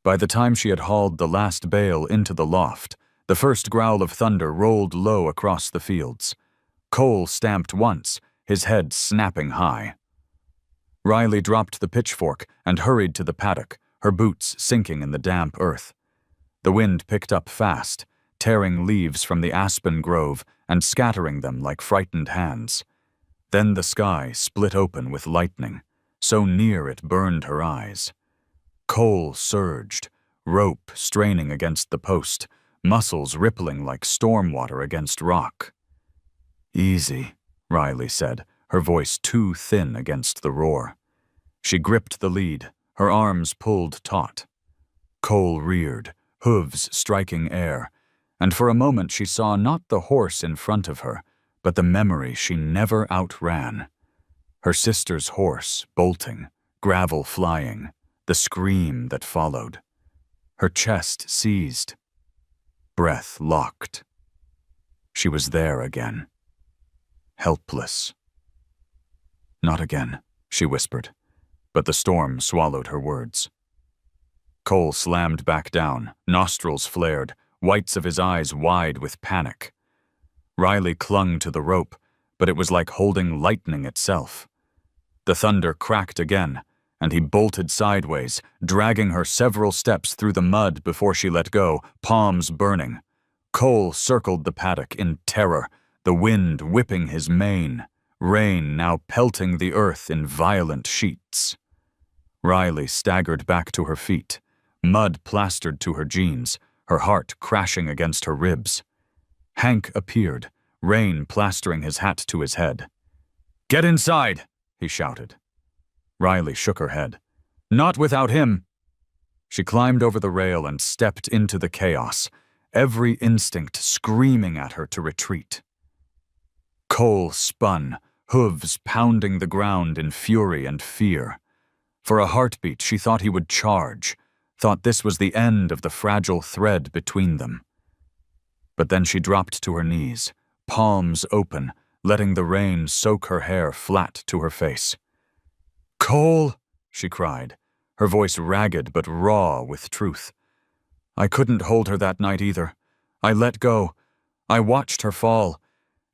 By the time she had hauled the last bale into the loft, the first growl of thunder rolled low across the fields. Cole stamped once, his head snapping high. Riley dropped the pitchfork and hurried to the paddock, her boots sinking in the damp earth. The wind picked up fast, tearing leaves from the aspen grove and scattering them like frightened hands. Then the sky split open with lightning, so near it burned her eyes. Cole surged, rope straining against the post, muscles rippling like storm water against rock. "Easy," Riley said, her voice too thin against the roar. She gripped the lead, her arms pulled taut. Cole reared, hooves striking air, and for a moment she saw not the horse in front of her, but the memory she never outran. Her sister's horse bolting, gravel flying, the scream that followed. Her chest seized, breath locked. She was there again. Helpless. "Not again," she whispered, but the storm swallowed her words. Cole slammed back down, nostrils flared, whites of his eyes wide with panic. Riley clung to the rope, but it was like holding lightning itself. The thunder cracked again, and he bolted sideways, dragging her several steps through the mud before she let go, palms burning. Cole circled the paddock in terror, the wind whipping his mane, rain now pelting the earth in violent sheets. Riley staggered back to her feet, mud plastered to her jeans, her heart crashing against her ribs. Hank appeared, rain plastering his hat to his head. "Get inside!" he shouted. Riley shook her head. "Not without him!" She climbed over the rail and stepped into the chaos, every instinct screaming at her to retreat. Cole spun, hooves pounding the ground in fury and fear. For a heartbeat, she thought he would charge, thought this was the end of the fragile thread between them. But then she dropped to her knees, palms open, letting the rain soak her hair flat to her face. "Cole!" she cried, her voice ragged but raw with truth. "I couldn't hold her that night either. I let go. I watched her fall,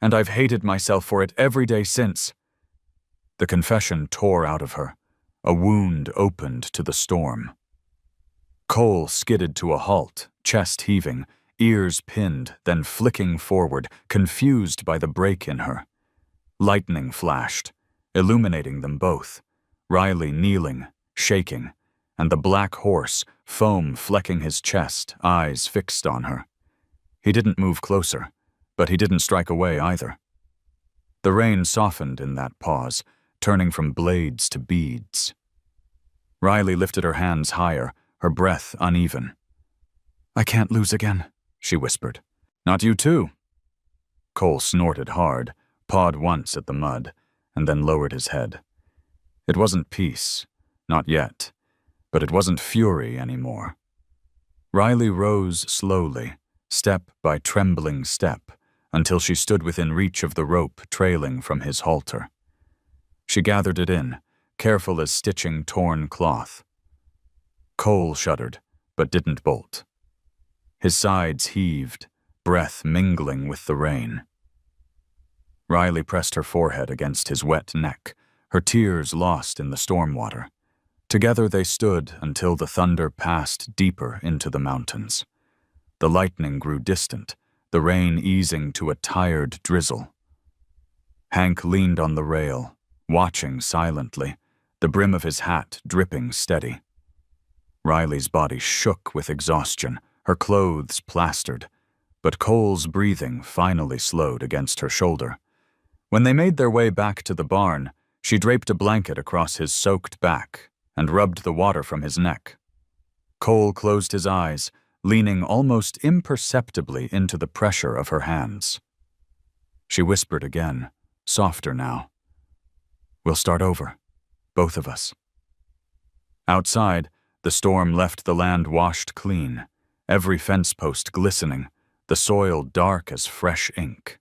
and I've hated myself for it every day since." The confession tore out of her. A wound opened to the storm. Cole skidded to a halt, chest heaving, ears pinned, then flicking forward, confused by the break in her. Lightning flashed, illuminating them both, Riley kneeling, shaking, and the black horse, foam flecking his chest, eyes fixed on her. He didn't move closer, but he didn't strike away either. The rain softened in that pause, turning from blades to beads. Riley lifted her hands higher, her breath uneven. "I can't lose again," she whispered. "Not you too." Cole snorted hard, pawed once at the mud, and then lowered his head. It wasn't peace, not yet, but it wasn't fury anymore. Riley rose slowly, step by trembling step, until she stood within reach of the rope trailing from his halter. She gathered it in, careful as stitching torn cloth. Cole shuddered, but didn't bolt. His sides heaved, breath mingling with the rain. Riley pressed her forehead against his wet neck, her tears lost in the storm water. Together they stood until the thunder passed deeper into the mountains. The lightning grew distant, the rain easing to a tired drizzle. Hank leaned on the rail, watching silently, the brim of his hat dripping steady. Riley's body shook with exhaustion, her clothes plastered, but Cole's breathing finally slowed against her shoulder. When they made their way back to the barn, she draped a blanket across his soaked back and rubbed the water from his neck. Cole closed his eyes, leaning almost imperceptibly into the pressure of her hands. She whispered again, softer now. "We'll start over. both of us. Outside, the storm left the land washed clean, every fence post glistening, the soil dark as fresh ink.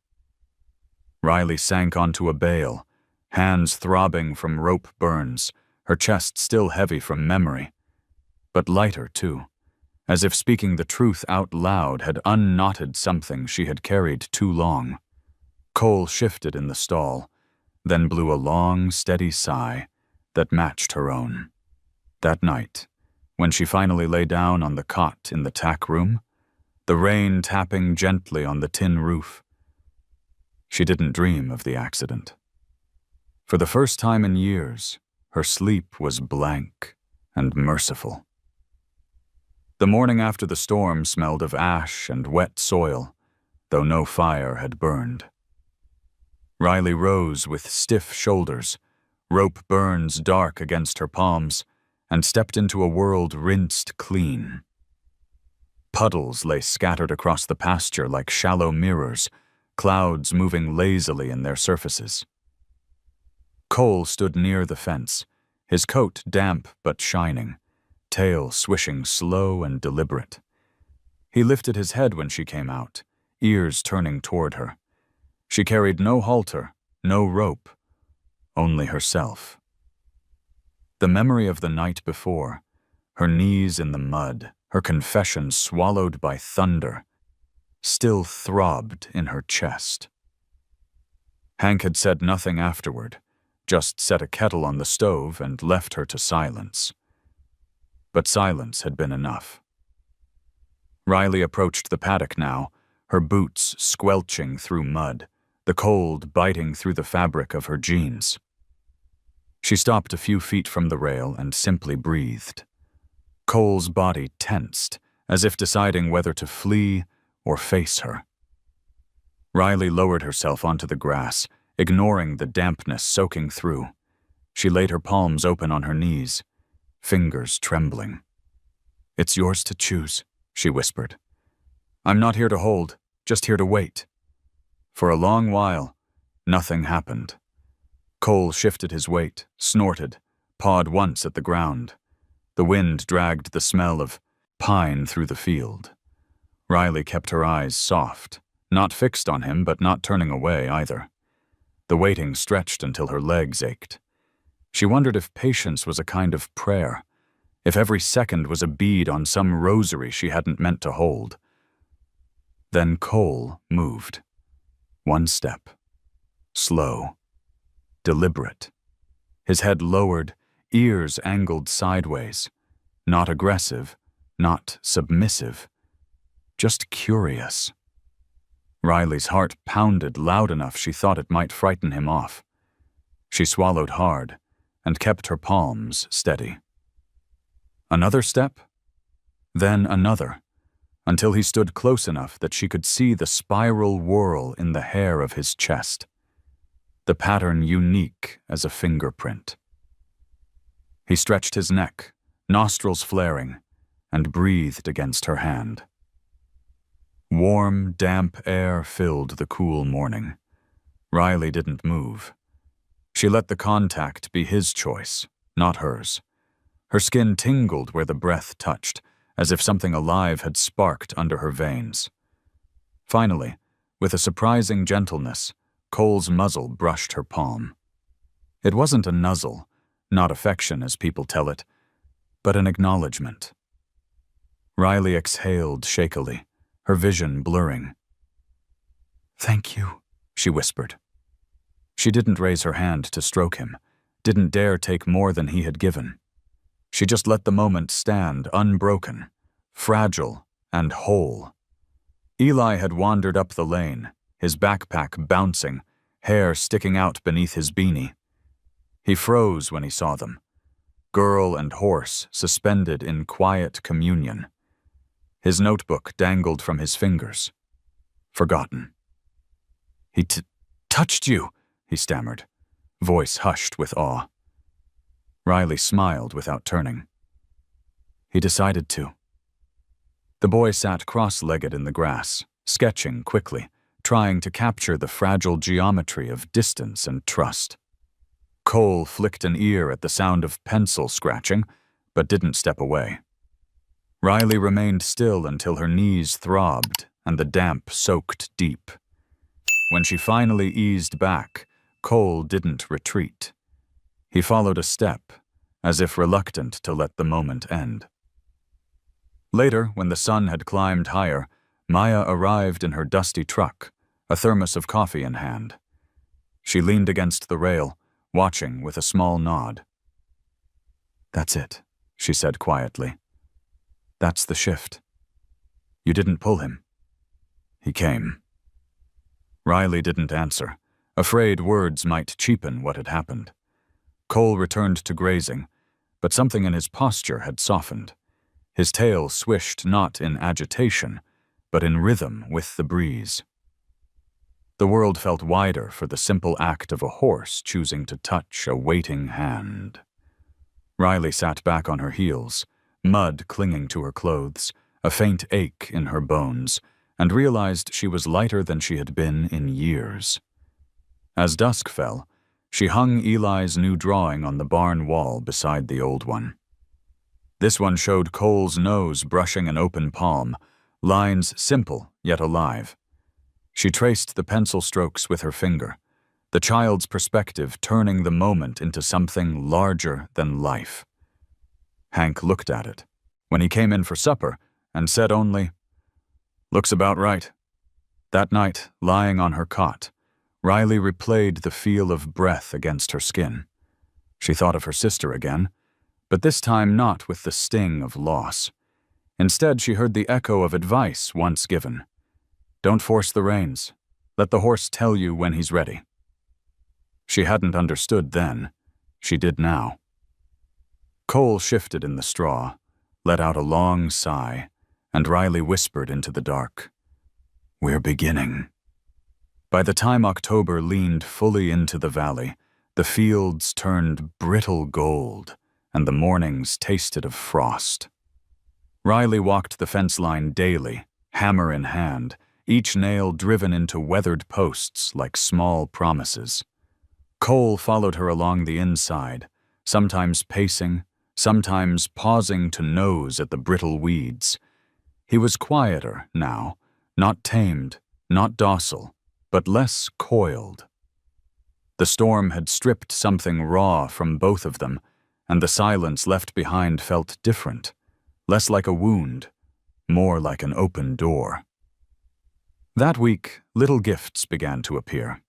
Riley sank onto a bale, hands throbbing from rope burns, her chest still heavy from memory, but lighter too, as if speaking the truth out loud had unknotted something she had carried too long. Cole shifted in the stall, then blew a long, steady sigh that matched her own. That night, when she finally lay down on the cot in the tack room, the rain tapping gently on the tin roof, she didn't dream of the accident. For the first time in years, her sleep was blank and merciful. The morning after the storm smelled of ash and wet soil, though no fire had burned. Riley rose with stiff shoulders, rope burns dark against her palms, and stepped into a world rinsed clean. Puddles lay scattered across the pasture like shallow mirrors, clouds moving lazily in their surfaces. Cole stood near the fence, his coat damp but shining, tail swishing slow and deliberate. He lifted his head when she came out, ears turning toward her. She carried no halter, no rope, only herself. The memory of the night before, her knees in the mud, her confession swallowed by thunder, still throbbed in her chest. Hank had said nothing afterward, just set a kettle on the stove and left her to silence. But silence had been enough. Riley approached the paddock now, her boots squelching through mud, the cold biting through the fabric of her jeans. She stopped a few feet from the rail and simply breathed. Cole's body tensed, as if deciding whether to flee or face her. Riley lowered herself onto the grass, ignoring the dampness soaking through. She laid her palms open on her knees, fingers trembling. "It's yours to choose," she whispered. "I'm not here to hold, just here to wait." For a long while, nothing happened. Cole shifted his weight, snorted, pawed once at the ground. The wind dragged the smell of pine through the field. Riley kept her eyes soft, not fixed on him but not turning away either. The waiting stretched until her legs ached. She wondered if patience was a kind of prayer, if every second was a bead on some rosary she hadn't meant to hold. Then Cole moved. One step. Slow. Deliberate. His head lowered, ears angled sideways. Not aggressive, not submissive. Just curious. Riley's heart pounded loud enough she thought it might frighten him off. She swallowed hard and kept her palms steady. Another step, then another, until he stood close enough that she could see the spiral whorl in the hair of his chest, the pattern unique as a fingerprint. He stretched his neck, nostrils flaring, and breathed against her hand. Warm, damp air filled the cool morning. Riley didn't move. She let the contact be his choice, not hers. Her skin tingled where the breath touched, as if something alive had sparked under her veins. Finally, with a surprising gentleness, Cole's muzzle brushed her palm. It wasn't a nuzzle, not affection as people tell it, but an acknowledgement. Riley exhaled shakily, her vision blurring. "Thank you," she whispered. She didn't raise her hand to stroke him, didn't dare take more than he had given. She just let the moment stand unbroken, fragile and whole. Eli had wandered up the lane, his backpack bouncing, hair sticking out beneath his beanie. He froze when he saw them, girl and horse suspended in quiet communion. His notebook dangled from his fingers. Forgotten. "He touched you," he stammered, voice hushed with awe. Riley smiled without turning. "He decided to." The boy sat cross-legged in the grass, sketching quickly, trying to capture the fragile geometry of distance and trust. Cole flicked an ear at the sound of pencil scratching, but didn't step away. Riley remained still until her knees throbbed and the damp soaked deep. When she finally eased back, Cole didn't retreat. He followed a step, as if reluctant to let the moment end. Later, when the sun had climbed higher, Maya arrived in her dusty truck, a thermos of coffee in hand. She leaned against the rail, watching with a small nod. "That's it," she said quietly. "That's the shift. You didn't pull him. He came." Riley didn't answer, afraid words might cheapen what had happened. Cole returned to grazing, but something in his posture had softened. His tail swished not in agitation, but in rhythm with the breeze. The world felt wider for the simple act of a horse choosing to touch a waiting hand. Riley sat back on her heels, mud clinging to her clothes, a faint ache in her bones, and realized she was lighter than she had been in years. As dusk fell, she hung Eli's new drawing on the barn wall beside the old one. This one showed Cole's nose brushing an open palm, lines simple yet alive. She traced the pencil strokes with her finger, the child's perspective turning the moment into something larger than life. Hank looked at it when he came in for supper and said only, "Looks about right." That night, lying on her cot, Riley replayed the feel of breath against her skin. She thought of her sister again, but this time not with the sting of loss. Instead, she heard the echo of advice once given. "Don't force the reins. Let the horse tell you when he's ready." She hadn't understood then. She did now. Cole shifted in the straw, let out a long sigh, and Riley whispered into the dark, "We're beginning." By the time October leaned fully into the valley, the fields turned brittle gold, and the mornings tasted of frost. Riley walked the fence line daily, hammer in hand, each nail driven into weathered posts like small promises. Cole followed her along the inside, sometimes pacing, sometimes pausing to nose at the brittle weeds. He was quieter now, not tamed, not docile, but less coiled. The storm had stripped something raw from both of them, and the silence left behind felt different, less like a wound, more like an open door. That week, little gifts began to appear.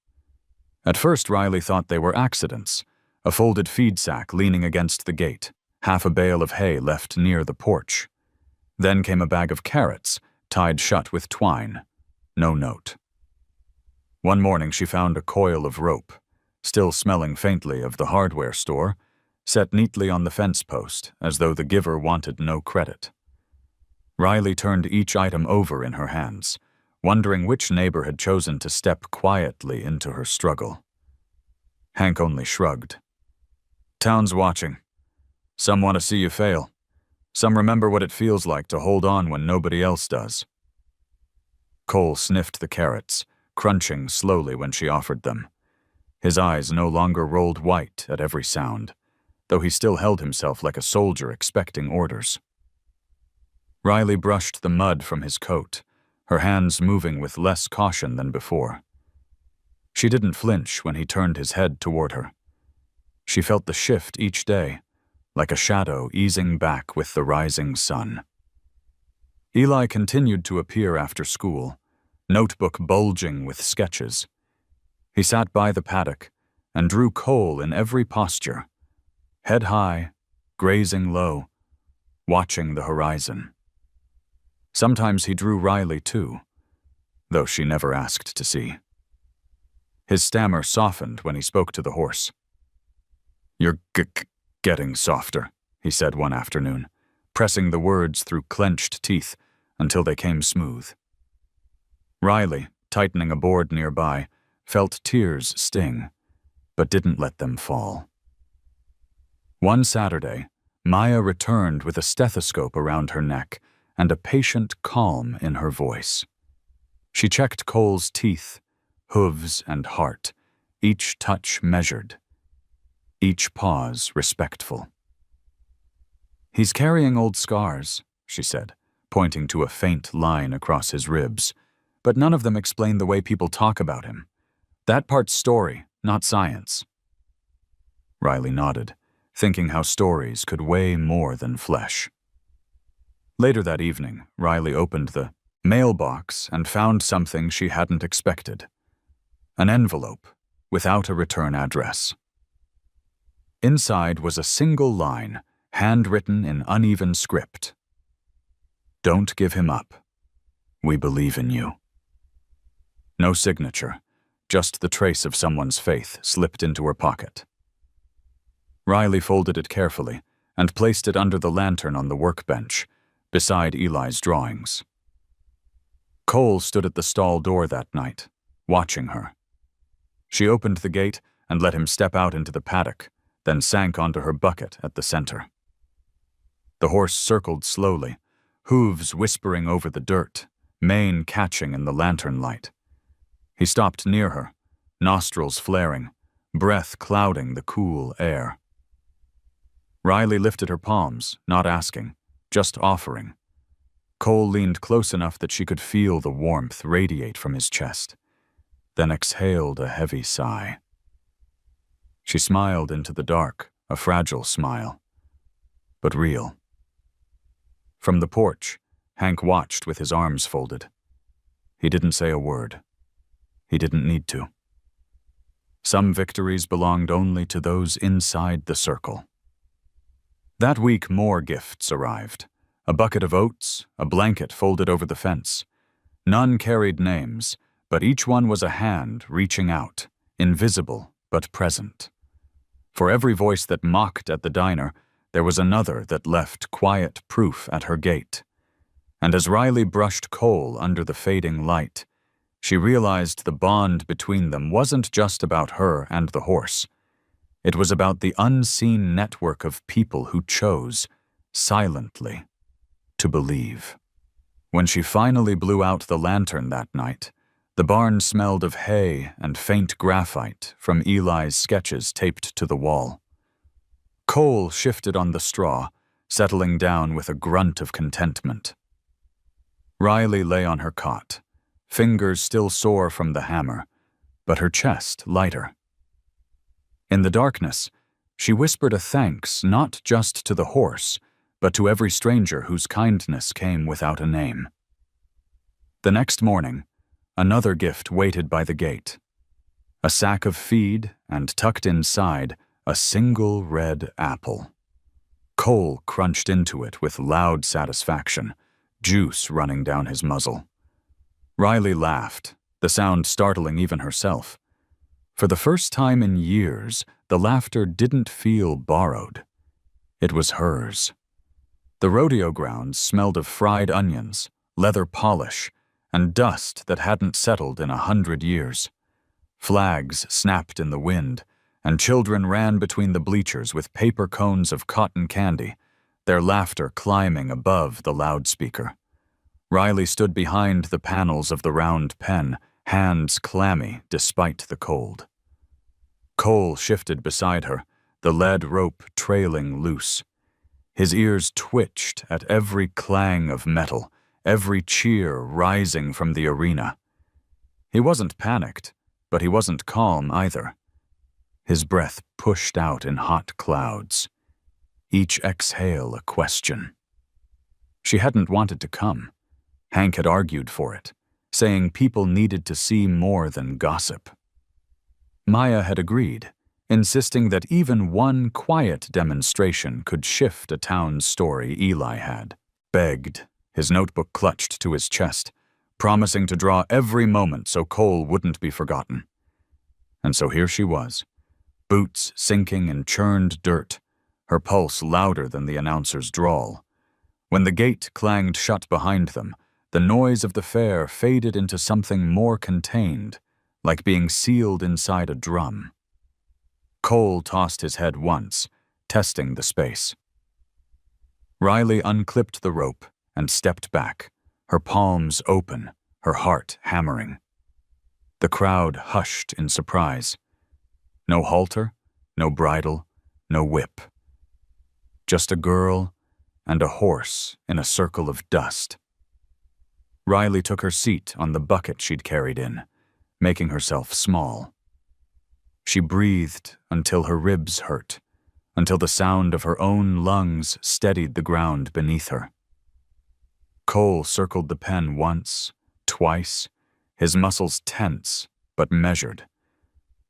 At first, Riley thought they were accidents, a folded feed sack leaning against the gate, half a bale of hay left near the porch. Then came a bag of carrots, tied shut with twine. No note. One morning she found a coil of rope, still smelling faintly of the hardware store, set neatly on the fence post, as though the giver wanted no credit. Riley turned each item over in her hands, wondering which neighbor had chosen to step quietly into her struggle. Hank only shrugged. "Town's watching. Some want to see you fail. Some remember what it feels like to hold on when nobody else does." Cole sniffed the carrots, crunching slowly when she offered them. His eyes no longer rolled white at every sound, though he still held himself like a soldier expecting orders. Riley brushed the mud from his coat, her hands moving with less caution than before. She didn't flinch when he turned his head toward her. She felt the shift each day, like a shadow easing back with the rising sun. Eli continued to appear after school, notebook bulging with sketches. He sat by the paddock and drew Cole in every posture, head high, grazing low, watching the horizon. Sometimes he drew Riley too, though she never asked to see. His stammer softened when he spoke to the horse. "You're getting softer," he said one afternoon, pressing the words through clenched teeth until they came smooth. Riley, tightening a board nearby, felt tears sting, but didn't let them fall. One Saturday, Maya returned with a stethoscope around her neck and a patient calm in her voice. She checked Cole's teeth, hooves, and heart, each touch measured. each pause respectful. "He's carrying old scars," she said, pointing to a faint line across his ribs, "but none of them explain the way people talk about him. That part's story, not science." Riley nodded, thinking how stories could weigh more than flesh. Later that evening, Riley opened the mailbox and found something she hadn't expected. An envelope without a return address. Inside was a single line, handwritten in uneven script. "Don't give him up. We believe in you." No signature, just the trace of someone's faith slipped into her pocket. Riley folded it carefully and placed it under the lantern on the workbench, beside Eli's drawings. Cole stood at the stall door that night, watching her. She opened the gate and let him step out into the paddock, then sank onto her bucket at the center. The horse circled slowly, hooves whispering over the dirt, mane catching in the lantern light. He stopped near her, nostrils flaring, breath clouding the cool air. Riley lifted her palms, not asking, just offering. Cole leaned close enough that she could feel the warmth radiate from his chest, then exhaled a heavy sigh. She smiled into the dark, a fragile smile, but real. From the porch, Hank watched with his arms folded. He didn't say a word. He didn't need to. Some victories belonged only to those inside the circle. That week more gifts arrived. A bucket of oats, a blanket folded over the fence. None carried names, but each one was a hand reaching out, invisible but present. For every voice that mocked at the diner, there was another that left quiet proof at her gate. And as Riley brushed Cole under the fading light, she realized the bond between them wasn't just about her and the horse. It was about the unseen network of people who chose, silently, to believe. When she finally blew out the lantern that night, the barn smelled of hay and faint graphite from Eli's sketches taped to the wall. Cole shifted on the straw, settling down with a grunt of contentment. Riley lay on her cot, fingers still sore from the hammer, but her chest lighter. In the darkness, she whispered a thanks not just to the horse, but to every stranger whose kindness came without a name. The next morning, another gift waited by the gate. A sack of feed, and tucked inside, a single red apple. Cole crunched into it with loud satisfaction, juice running down his muzzle. Riley laughed, the sound startling even herself. For the first time in years, the laughter didn't feel borrowed. It was hers. The rodeo grounds smelled of fried onions, leather polish, and dust that hadn't settled in 100 years. Flags snapped in the wind, and children ran between the bleachers with paper cones of cotton candy, their laughter climbing above the loudspeaker. Riley stood behind the panels of the round pen, hands clammy despite the cold. Cole shifted beside her, the lead rope trailing loose. His ears twitched at every clang of metal, every cheer rising from the arena. He wasn't panicked, but he wasn't calm either. His breath pushed out in hot clouds, each exhale a question. She hadn't wanted to come. Hank had argued for it, saying people needed to see more than gossip. Maya had agreed, insisting that even one quiet demonstration could shift a town's story. Eli had begged, his notebook clutched to his chest, promising to draw every moment so Cole wouldn't be forgotten. And so here she was, boots sinking in churned dirt, her pulse louder than the announcer's drawl. When the gate clanged shut behind them, the noise of the fair faded into something more contained, like being sealed inside a drum. Cole tossed his head once, testing the space. Riley unclipped the rope and stepped back, her palms open, her heart hammering. The crowd hushed in surprise. No halter, no bridle, no whip. Just a girl and a horse in a circle of dust. Riley took her seat on the bucket she'd carried in, making herself small. She breathed until her ribs hurt, until the sound of her own lungs steadied the ground beneath her. Cole circled the pen once, twice, his muscles tense but measured.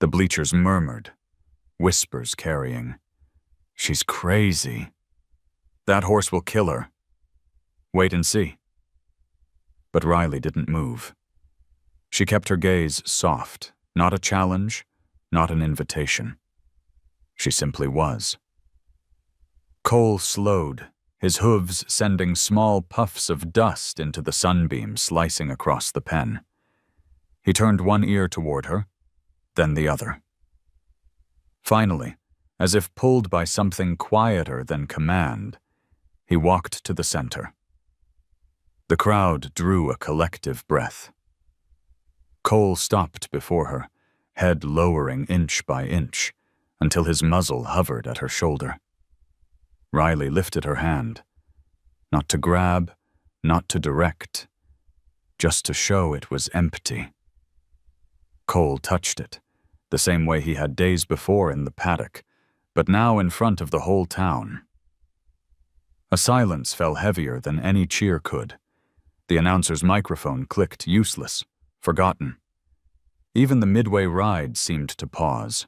The bleachers murmured, whispers carrying. "She's crazy. That horse will kill her. Wait and see." But Riley didn't move. She kept her gaze soft, not a challenge, not an invitation. She simply was. Cole slowed, his hooves sending small puffs of dust into the sunbeam slicing across the pen. He turned one ear toward her, then the other. Finally, as if pulled by something quieter than command, he walked to the center. The crowd drew a collective breath. Cole stopped before her, head lowering inch by inch, until his muzzle hovered at her shoulder. Riley lifted her hand, not to grab, not to direct, just to show it was empty. Cole touched it, the same way he had days before in the paddock, but now in front of the whole town. A silence fell heavier than any cheer could. The announcer's microphone clicked useless, forgotten. Even the midway ride seemed to pause.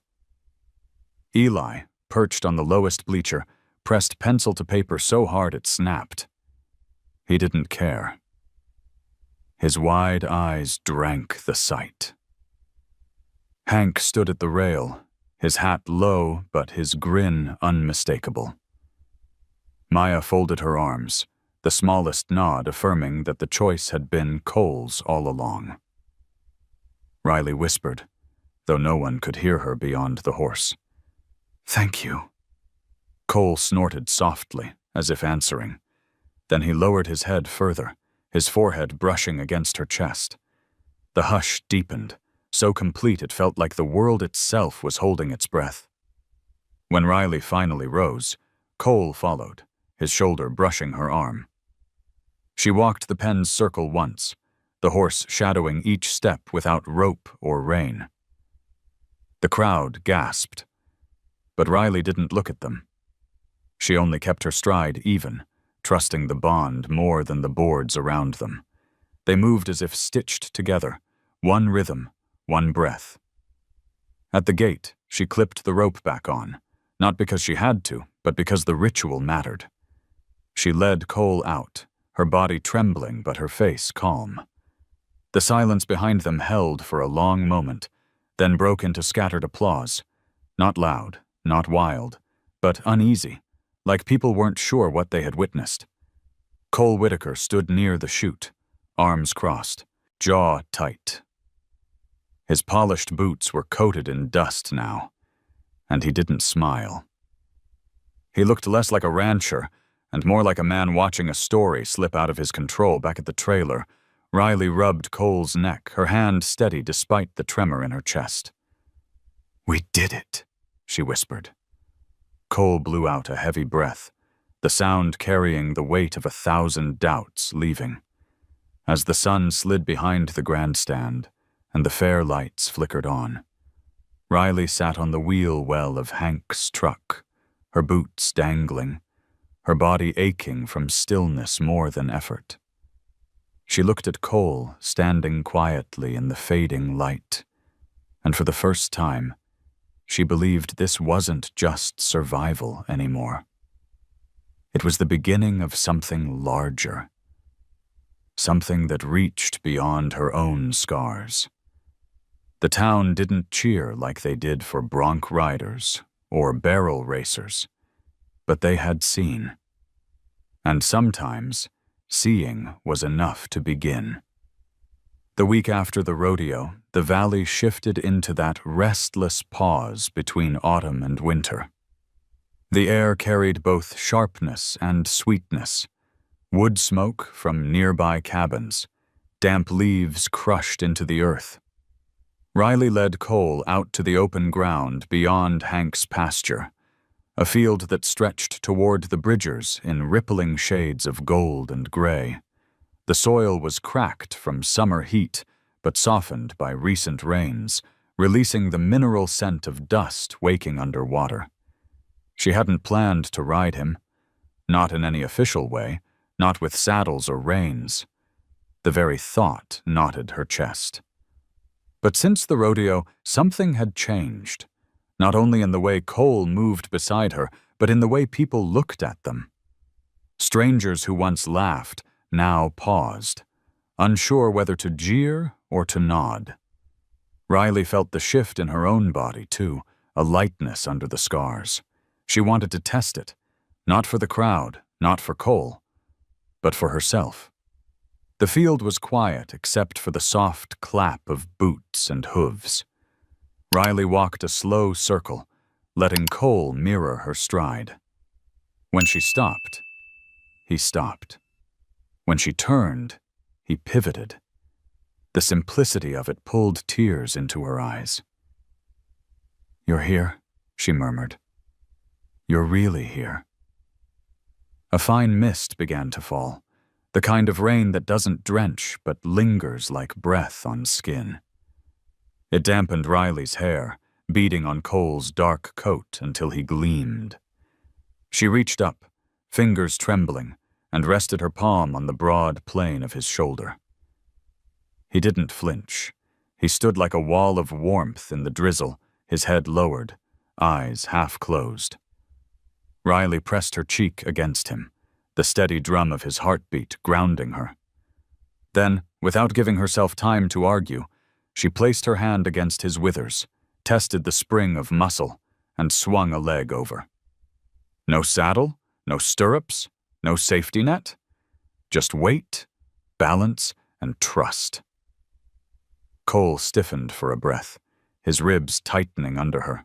Eli, perched on the lowest bleacher, pressed pencil to paper so hard it snapped. He didn't care. His wide eyes drank the sight. Hank stood at the rail, his hat low but his grin unmistakable. Maya folded her arms, the smallest nod affirming that the choice had been Cole's all along. Riley whispered, though no one could hear her beyond the horse. "Thank you." Cole snorted softly, as if answering. Then he lowered his head further, his forehead brushing against her chest. The hush deepened, so complete it felt like the world itself was holding its breath. When Riley finally rose, Cole followed, his shoulder brushing her arm. She walked the pen's circle once, the horse shadowing each step without rope or rein. The crowd gasped, but Riley didn't look at them. She only kept her stride even, trusting the bond more than the boards around them. They moved as if stitched together, one rhythm, one breath. At the gate, she clipped the rope back on, not because she had to, but because the ritual mattered. She led Cole out, her body trembling but her face calm. The silence behind them held for a long moment, then broke into scattered applause. Not loud, not wild, but uneasy, like people weren't sure what they had witnessed. Cole Whitaker stood near the chute, arms crossed, jaw tight. His polished boots were coated in dust now, and he didn't smile. He looked less like a rancher and more like a man watching a story slip out of his control back at the trailer. Riley rubbed Cole's neck, her hand steady despite the tremor in her chest. "We did it," she whispered. Cole blew out a heavy breath, the sound carrying the weight of 1,000 doubts leaving. As the sun slid behind the grandstand and the fair lights flickered on, Riley sat on the wheel well of Hank's truck, her boots dangling, her body aching from stillness more than effort. She looked at Cole standing quietly in the fading light, and for the first time, she believed this wasn't just survival anymore. It was the beginning of something larger, something that reached beyond her own scars. The town didn't cheer like they did for bronc riders or barrel racers, but they had seen. And sometimes, seeing was enough to begin. The week after the rodeo, the valley shifted into that restless pause between autumn and winter. The air carried both sharpness and sweetness, wood smoke from nearby cabins, damp leaves crushed into the earth. Riley led Cole out to the open ground beyond Hank's pasture, a field that stretched toward the bridgers in rippling shades of gold and gray. The soil was cracked from summer heat, but softened by recent rains, releasing the mineral scent of dust waking underwater. She hadn't planned to ride him, not in any official way, not with saddles or reins. The very thought knotted her chest. But since the rodeo, something had changed, not only in the way Cole moved beside her, but in the way people looked at them. Strangers who once laughed now paused, unsure whether to jeer or to nod. Riley felt the shift in her own body, too, a lightness under the scars. She wanted to test it, not for the crowd, not for Cole, but for herself. The field was quiet except for the soft clap of boots and hooves. Riley walked a slow circle, letting Cole mirror her stride. When she stopped, he stopped. When she turned, he pivoted. The simplicity of it pulled tears into her eyes. "You're here," she murmured. "You're really here." A fine mist began to fall, the kind of rain that doesn't drench but lingers like breath on skin. It dampened Riley's hair, beading on Cole's dark coat until he gleamed. She reached up, fingers trembling, and rested her palm on the broad plane of his shoulder. He didn't flinch. He stood like a wall of warmth in the drizzle, his head lowered, eyes half closed. Riley pressed her cheek against him, the steady drum of his heartbeat grounding her. Then, without giving herself time to argue, she placed her hand against his withers, tested the spring of muscle, and swung a leg over. No saddle, no stirrups, no safety net. Just weight, balance, and trust. Cole stiffened for a breath, his ribs tightening under her.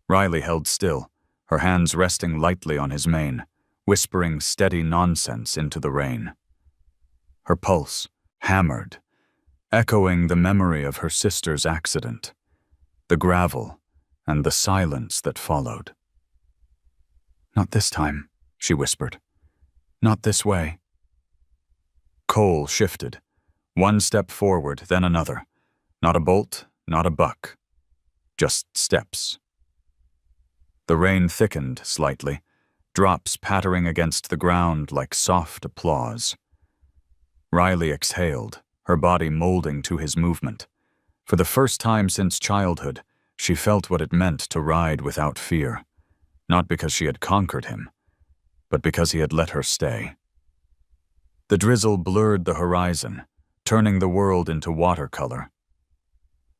Riley held still, her hands resting lightly on his mane, whispering steady nonsense into the rain. Her pulse hammered, echoing the memory of her sister's accident, the gravel, and the silence that followed. "Not this time," she whispered. "Not this way." Cole shifted, one step forward, then another. Not a bolt, not a buck. Just steps. The rain thickened slightly, drops pattering against the ground like soft applause. Riley exhaled, her body molding to his movement. For the first time since childhood, she felt what it meant to ride without fear, not because she had conquered him, but because he had let her stay. The drizzle blurred the horizon, turning the world into watercolor.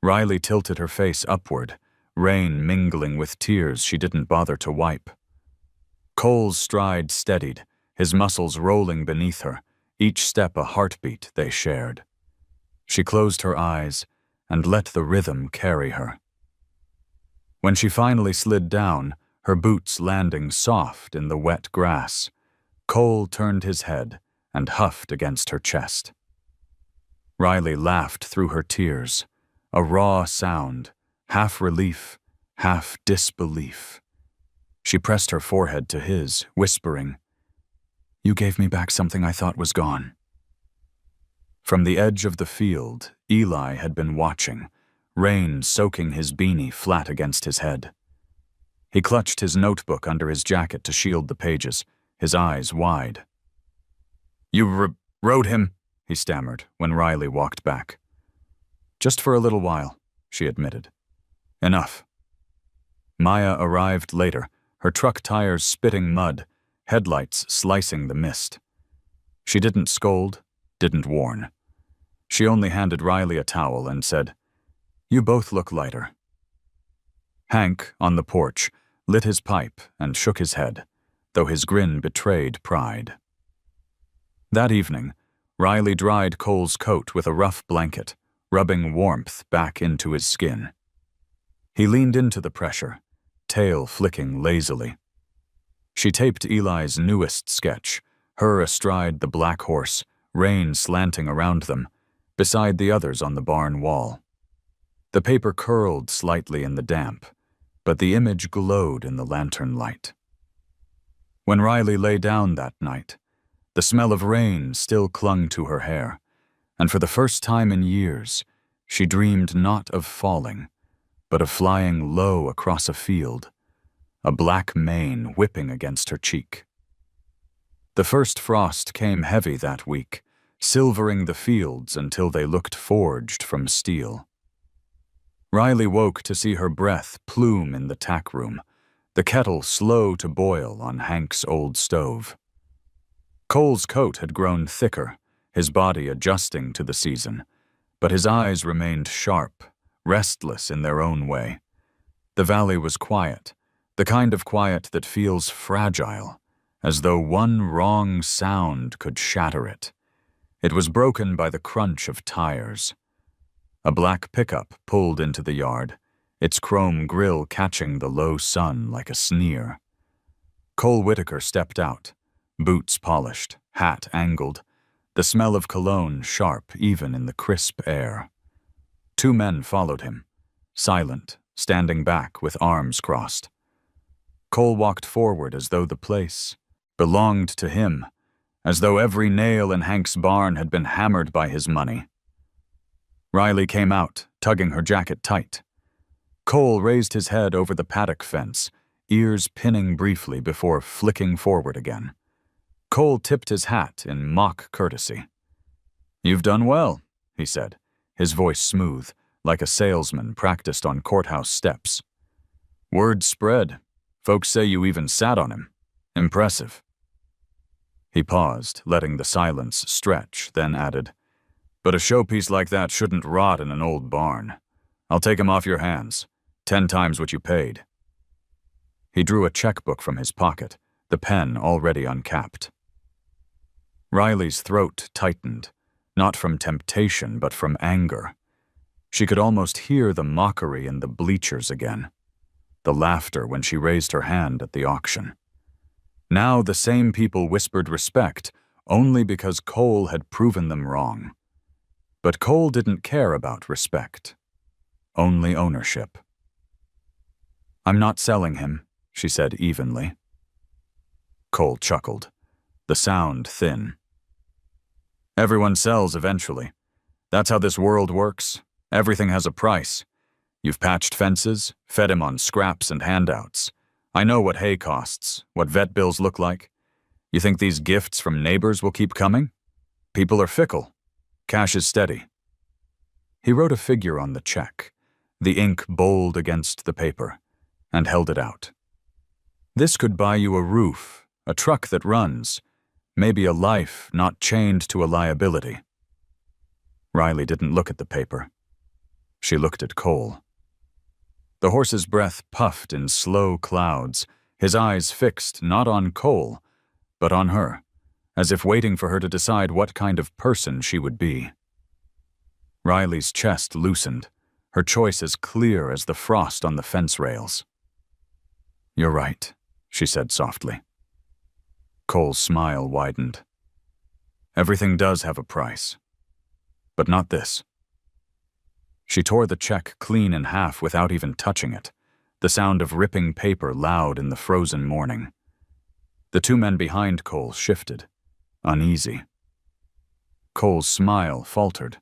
Riley tilted her face upward, rain mingling with tears she didn't bother to wipe. Cole's stride steadied, his muscles rolling beneath her, each step a heartbeat they shared. She closed her eyes and let the rhythm carry her. When she finally slid down, her boots landing soft in the wet grass, Cole turned his head and huffed against her chest. Riley laughed through her tears, a raw sound, half relief, half disbelief. She pressed her forehead to his, whispering, "You gave me back something I thought was gone." From the edge of the field, Eli had been watching, rain soaking his beanie flat against his head. He clutched his notebook under his jacket to shield the pages, his eyes wide. "You rode him?" he stammered when Riley walked back. "Just for a little while," she admitted. "Enough." Maya arrived later, her truck tires spitting mud, headlights slicing the mist. She didn't scold, didn't warn. She only handed Riley a towel and said, "You both look lighter." Hank, on the porch, lit his pipe and shook his head, though his grin betrayed pride. That evening, Riley dried Cole's coat with a rough blanket, rubbing warmth back into his skin. He leaned into the pressure, tail flicking lazily. She taped Eli's newest sketch, her astride the black horse, rain slanting around them, beside the others on the barn wall. The paper curled slightly in the damp, but the image glowed in the lantern light. When Riley lay down that night, the smell of rain still clung to her hair, and for the first time in years, she dreamed not of falling, but of flying low across a field, a black mane whipping against her cheek. The first frost came heavy that week, silvering the fields until they looked forged from steel. Riley woke to see her breath plume in the tack room, the kettle slow to boil on Hank's old stove. Cole's coat had grown thicker, his body adjusting to the season, but his eyes remained sharp, restless in their own way. The valley was quiet, the kind of quiet that feels fragile, as though one wrong sound could shatter it. It was broken by the crunch of tires. A black pickup pulled into the yard, its chrome grille catching the low sun like a sneer. Cole Whitaker stepped out, boots polished, hat angled, the smell of cologne sharp even in the crisp air. Two men followed him, silent, standing back with arms crossed. Cole walked forward as though the place belonged to him, as though every nail in Hank's barn had been hammered by his money. Riley came out, tugging her jacket tight. Cole raised his head over the paddock fence, ears pinning briefly before flicking forward again. Cole tipped his hat in mock courtesy. "You've done well," he said, his voice smooth, like a salesman practiced on courthouse steps. "Word spread. Folks say you even sat on him. Impressive." He paused, letting the silence stretch, then added, "But a showpiece like that shouldn't rot in an old barn. I'll take him off your hands, 10 times what you paid." He drew a checkbook from his pocket, the pen already uncapped. Riley's throat tightened, not from temptation but from anger. She could almost hear the mockery in the bleachers again, the laughter when she raised her hand at the auction. Now the same people whispered respect only because Cole had proven them wrong. But Cole didn't care about respect, only ownership. "I'm not selling him," she said evenly. Cole chuckled, the sound thin. "Everyone sells eventually. That's how this world works. Everything has a price. You've patched fences, fed him on scraps and handouts. I know what hay costs, what vet bills look like. You think these gifts from neighbors will keep coming? People are fickle. Cash is steady." He wrote a figure on the check, the ink bold against the paper, and held it out. "This could buy you a roof, a truck that runs, maybe a life not chained to a liability." Riley didn't look at the paper. She looked at Cole. The horse's breath puffed in slow clouds, his eyes fixed not on Cole, but on her, as if waiting for her to decide what kind of person she would be. Riley's chest loosened, her choice as clear as the frost on the fence rails. "You're right," she said softly. Cole's smile widened. "Everything does have a price, but not this." She tore the check clean in half without even touching it, the sound of ripping paper loud in the frozen morning. The two men behind Cole shifted, uneasy. Cole's smile faltered,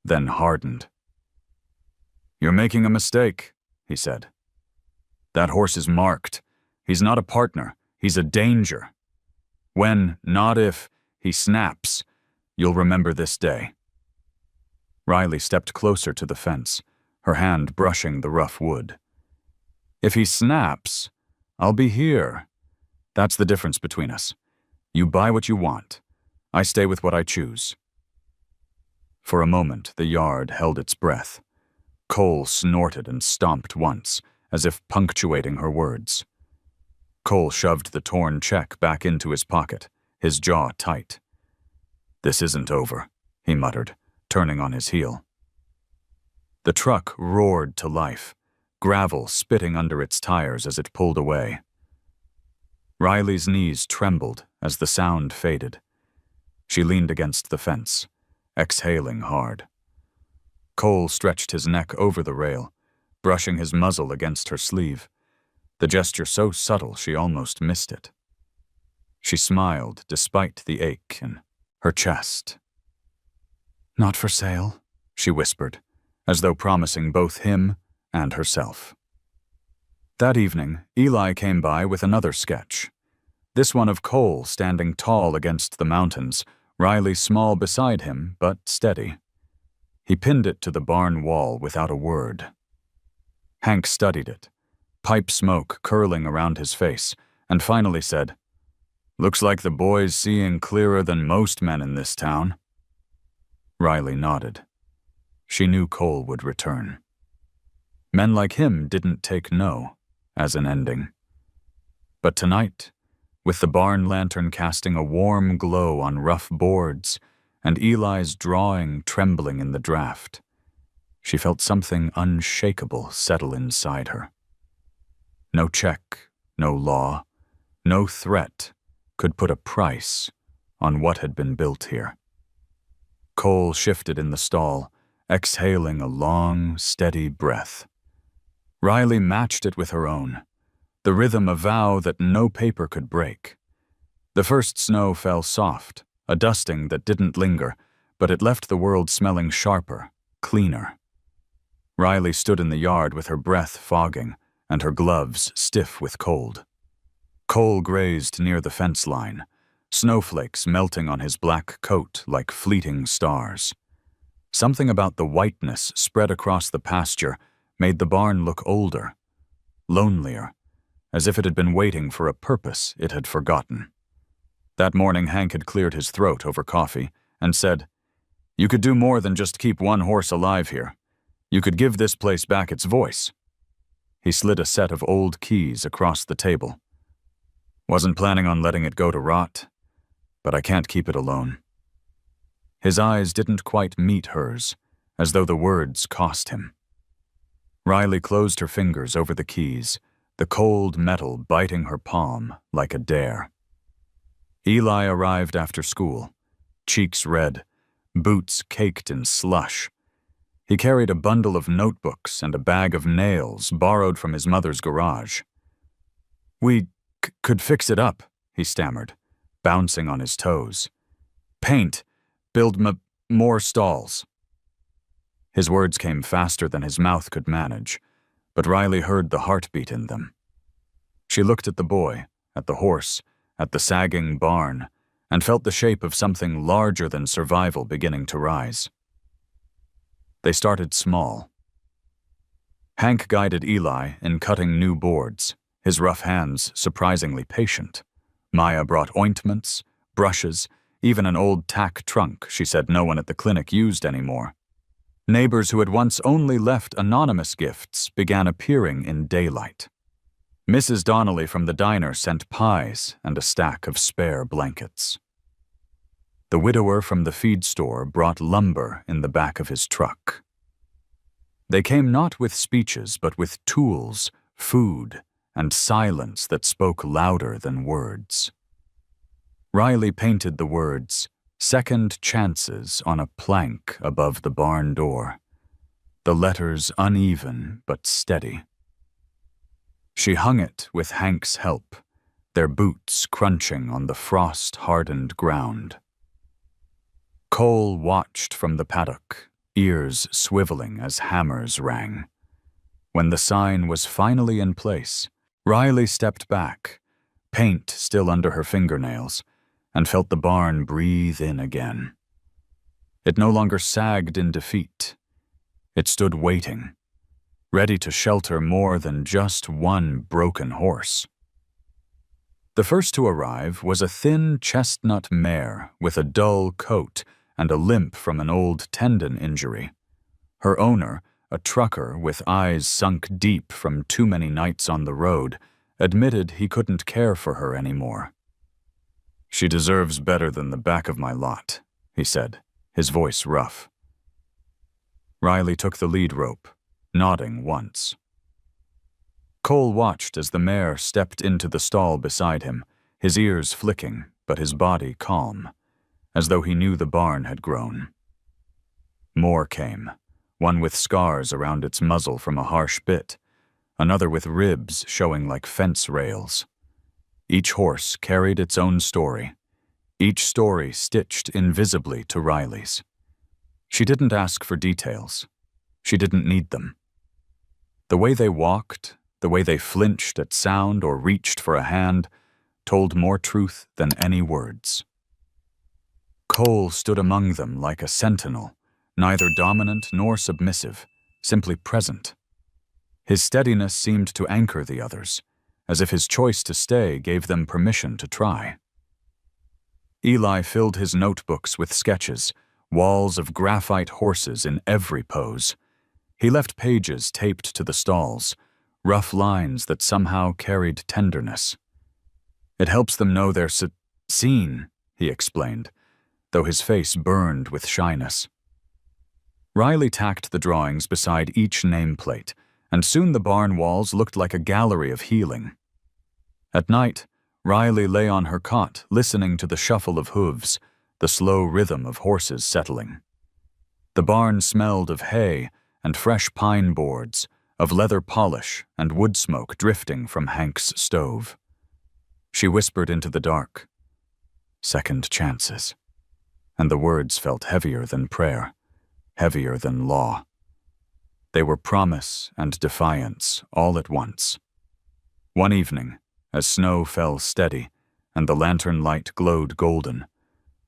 then hardened. "You're making a mistake," he said. "That horse is marked. He's not a partner. He's a danger. When, not if, he snaps, you'll remember this day." Riley stepped closer to the fence, her hand brushing the rough wood. "If he snaps, I'll be here. That's the difference between us. You buy what you want. I stay with what I choose." For a moment, the yard held its breath. Cole snorted and stomped once, as if punctuating her words. Cole shoved the torn check back into his pocket, his jaw tight. "This isn't over," he muttered, turning on his heel. The truck roared to life, gravel spitting under its tires as it pulled away. Riley's knees trembled as the sound faded. She leaned against the fence, exhaling hard. Cole stretched his neck over the rail, brushing his muzzle against her sleeve, the gesture so subtle she almost missed it. She smiled despite the ache in her chest. "Not for sale," she whispered, as though promising both him and herself. That evening, Eli came by with another sketch. This one of Cole standing tall against the mountains, Riley small beside him, but steady. He pinned it to the barn wall without a word. Hank studied it, pipe smoke curling around his face, and finally said, "Looks like the boy's seeing clearer than most men in this town." Riley nodded. She knew Cole would return. Men like him didn't take no as an ending. But tonight, with the barn lantern casting a warm glow on rough boards and Eli's drawing trembling in the draft, she felt something unshakable settle inside her. No check, no law, no threat could put a price on what had been built here. Cole shifted in the stall, exhaling a long, steady breath. Riley matched it with her own, the rhythm a vow that no paper could break. The first snow fell soft, a dusting that didn't linger, but it left the world smelling sharper, cleaner. Riley stood in the yard with her breath fogging and her gloves stiff with cold. Cole grazed near the fence line, snowflakes melting on his black coat like fleeting stars. Something about the whiteness spread across the pasture made the barn look older, lonelier, as if it had been waiting for a purpose it had forgotten. That morning Hank had cleared his throat over coffee and said, "You could do more than just keep one horse alive here. You could give this place back its voice." He slid a set of old keys across the table. "Wasn't planning on letting it go to rot, but I can't keep it alone." His eyes didn't quite meet hers, as though the words cost him. Riley closed her fingers over the keys, the cold metal biting her palm like a dare. Eli arrived after school, cheeks red, boots caked in slush. He carried a bundle of notebooks and a bag of nails borrowed from his mother's garage. "We could fix it up," he stammered, bouncing on his toes. "Paint, build more stalls." His words came faster than his mouth could manage, but Riley heard the heartbeat in them. She looked at the boy, at the horse, at the sagging barn, and felt the shape of something larger than survival beginning to rise. They started small. Hank guided Eli in cutting new boards, his rough hands surprisingly patient. Maya brought ointments, brushes, even an old tack trunk she said no one at the clinic used anymore. Neighbors who had once only left anonymous gifts began appearing in daylight. Mrs. Donnelly from the diner sent pies and a stack of spare blankets. The widower from the feed store brought lumber in the back of his truck. They came not with speeches, but with tools, food, and silence that spoke louder than words. Riley painted the words, "Second Chances," on a plank above the barn door, the letters uneven but steady. She hung it with Hank's help, their boots crunching on the frost-hardened ground. Cole watched from the paddock, ears swiveling as hammers rang. When the sign was finally in place, Riley stepped back, paint still under her fingernails, and felt the barn breathe in again. It no longer sagged in defeat. It stood waiting, ready to shelter more than just one broken horse. The first to arrive was a thin chestnut mare with a dull coat and a limp from an old tendon injury. Her owner, a trucker with eyes sunk deep from too many nights on the road, admitted he couldn't care for her anymore. "She deserves better than the back of my lot," he said, his voice rough. Riley took the lead rope, nodding once. Cole watched as the mare stepped into the stall beside him, his ears flicking, but his body calm, as though he knew the barn had grown. More came, one with scars around its muzzle from a harsh bit, another with ribs showing like fence rails. Each horse carried its own story, each story stitched invisibly to Riley's. She didn't ask for details. She didn't need them. The way they walked, the way they flinched at sound or reached for a hand, told more truth than any words. Cole stood among them like a sentinel, neither dominant nor submissive, simply present. His steadiness seemed to anchor the others, as if his choice to stay gave them permission to try. Eli filled his notebooks with sketches, walls of graphite horses in every pose. He left pages taped to the stalls, rough lines that somehow carried tenderness. It helps them know they're seen, he explained, though his face burned with shyness. Riley tacked the drawings beside each nameplate, and soon the barn walls looked like a gallery of healing. At night, Riley lay on her cot, listening to the shuffle of hooves, the slow rhythm of horses settling. The barn smelled of hay and fresh pine boards, of leather polish and wood smoke drifting from Hank's stove. She whispered into the dark, "Second chances," and the words felt heavier than prayer, heavier than law. They were promise and defiance all at once. One evening, as snow fell steady and the lantern light glowed golden,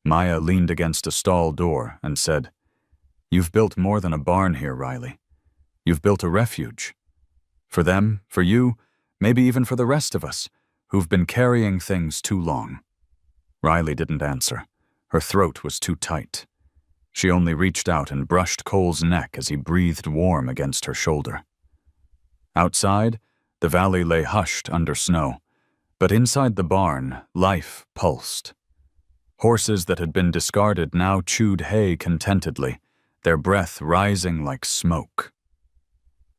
Maya leaned against a stall door and said, "You've built more than a barn here, Riley. You've built a refuge. For them, for you, maybe even for the rest of us, who've been carrying things too long." Riley didn't answer. Her throat was too tight. She only reached out and brushed Cole's neck as he breathed warm against her shoulder. Outside, the valley lay hushed under snow, but inside the barn, life pulsed. Horses that had been discarded now chewed hay contentedly, their breath rising like smoke.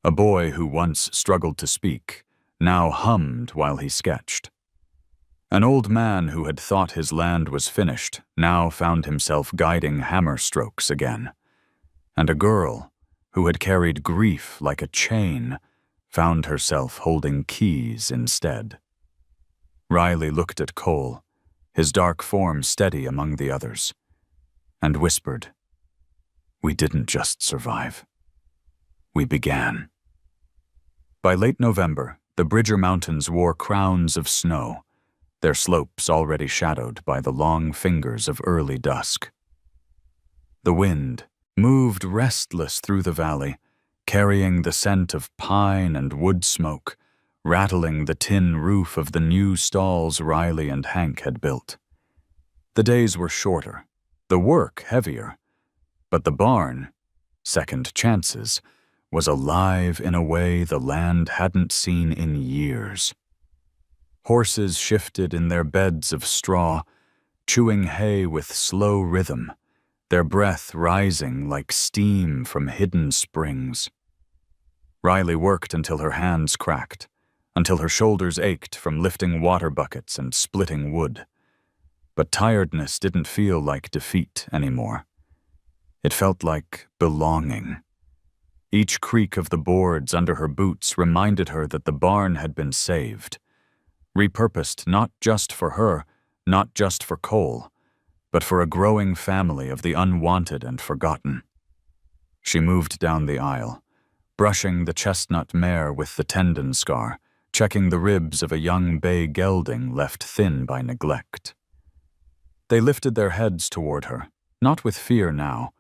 A boy who once struggled to speak now hummed while he sketched. An old man who had thought his land was finished now found himself guiding hammer strokes again. And a girl who had carried grief like a chain found herself holding keys instead. Riley looked at Cole, his dark form steady among the others, and whispered, "We didn't just survive. We began." By late November, the Bridger Mountains wore crowns of snow, their slopes already shadowed by the long fingers of early dusk. The wind moved restless through the valley, carrying the scent of pine and wood smoke, rattling the tin roof of the new stalls Riley and Hank had built. The days were shorter, the work heavier, but the barn, second chances, was alive in a way the land hadn't seen in years. Horses shifted in their beds of straw, chewing hay with slow rhythm, their breath rising like steam from hidden springs. Riley worked until her hands cracked, until her shoulders ached from lifting water buckets and splitting wood. But tiredness didn't feel like defeat anymore. It felt like belonging. Each creak of the boards under her boots reminded her that the barn had been saved, repurposed not just for her, not just for Cole, but for a growing family of the unwanted and forgotten. She moved down the aisle, brushing the chestnut mare with the tendon scar, checking the ribs of a young bay gelding left thin by neglect. They lifted their heads toward her, not with fear now,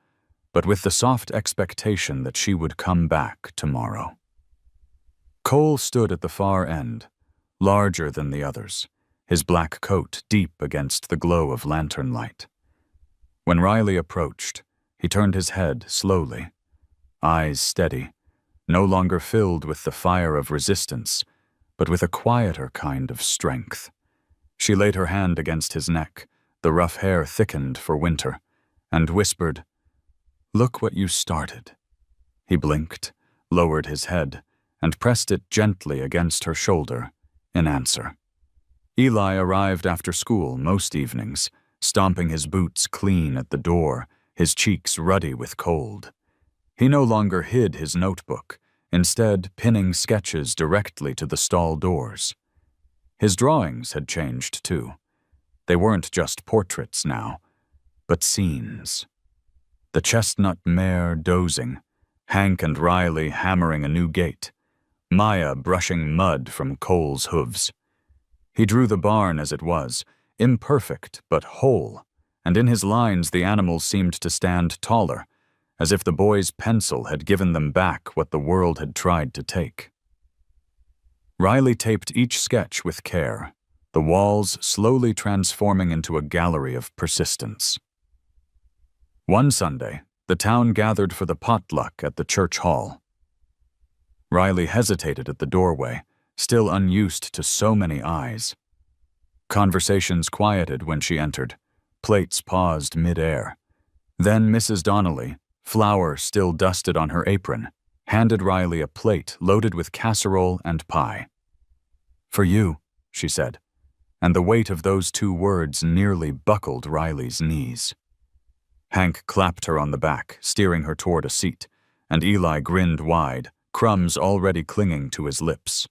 but with the soft expectation that she would come back tomorrow. Cole stood at the far end, larger than the others, his black coat deep against the glow of lantern light. When Riley approached, he turned his head slowly, eyes steady, no longer filled with the fire of resistance, but with a quieter kind of strength. She laid her hand against his neck, the rough hair thickened for winter, and whispered, "Look what you started." He blinked, lowered his head, and pressed it gently against her shoulder in answer. Eli arrived after school most evenings, stomping his boots clean at the door, his cheeks ruddy with cold. He no longer hid his notebook, instead pinning sketches directly to the stall doors. His drawings had changed too. They weren't just portraits now, but scenes. The chestnut mare dozing, Hank and Riley hammering a new gate, Maya brushing mud from Cole's hooves. He drew the barn as it was, imperfect but whole, and in his lines the animals seemed to stand taller, as if the boy's pencil had given them back what the world had tried to take. Riley taped each sketch with care, the walls slowly transforming into a gallery of persistence. One Sunday, the town gathered for the potluck at the church hall. Riley hesitated at the doorway, still unused to so many eyes. Conversations quieted when she entered, plates paused mid-air. Then Mrs. Donnelly, flour still dusted on her apron, handed Riley a plate loaded with casserole and pie. "For you," she said, and the weight of those two words nearly buckled Riley's knees. Hank clapped her on the back, steering her toward a seat, and Eli grinned wide, crumbs already clinging to his lips.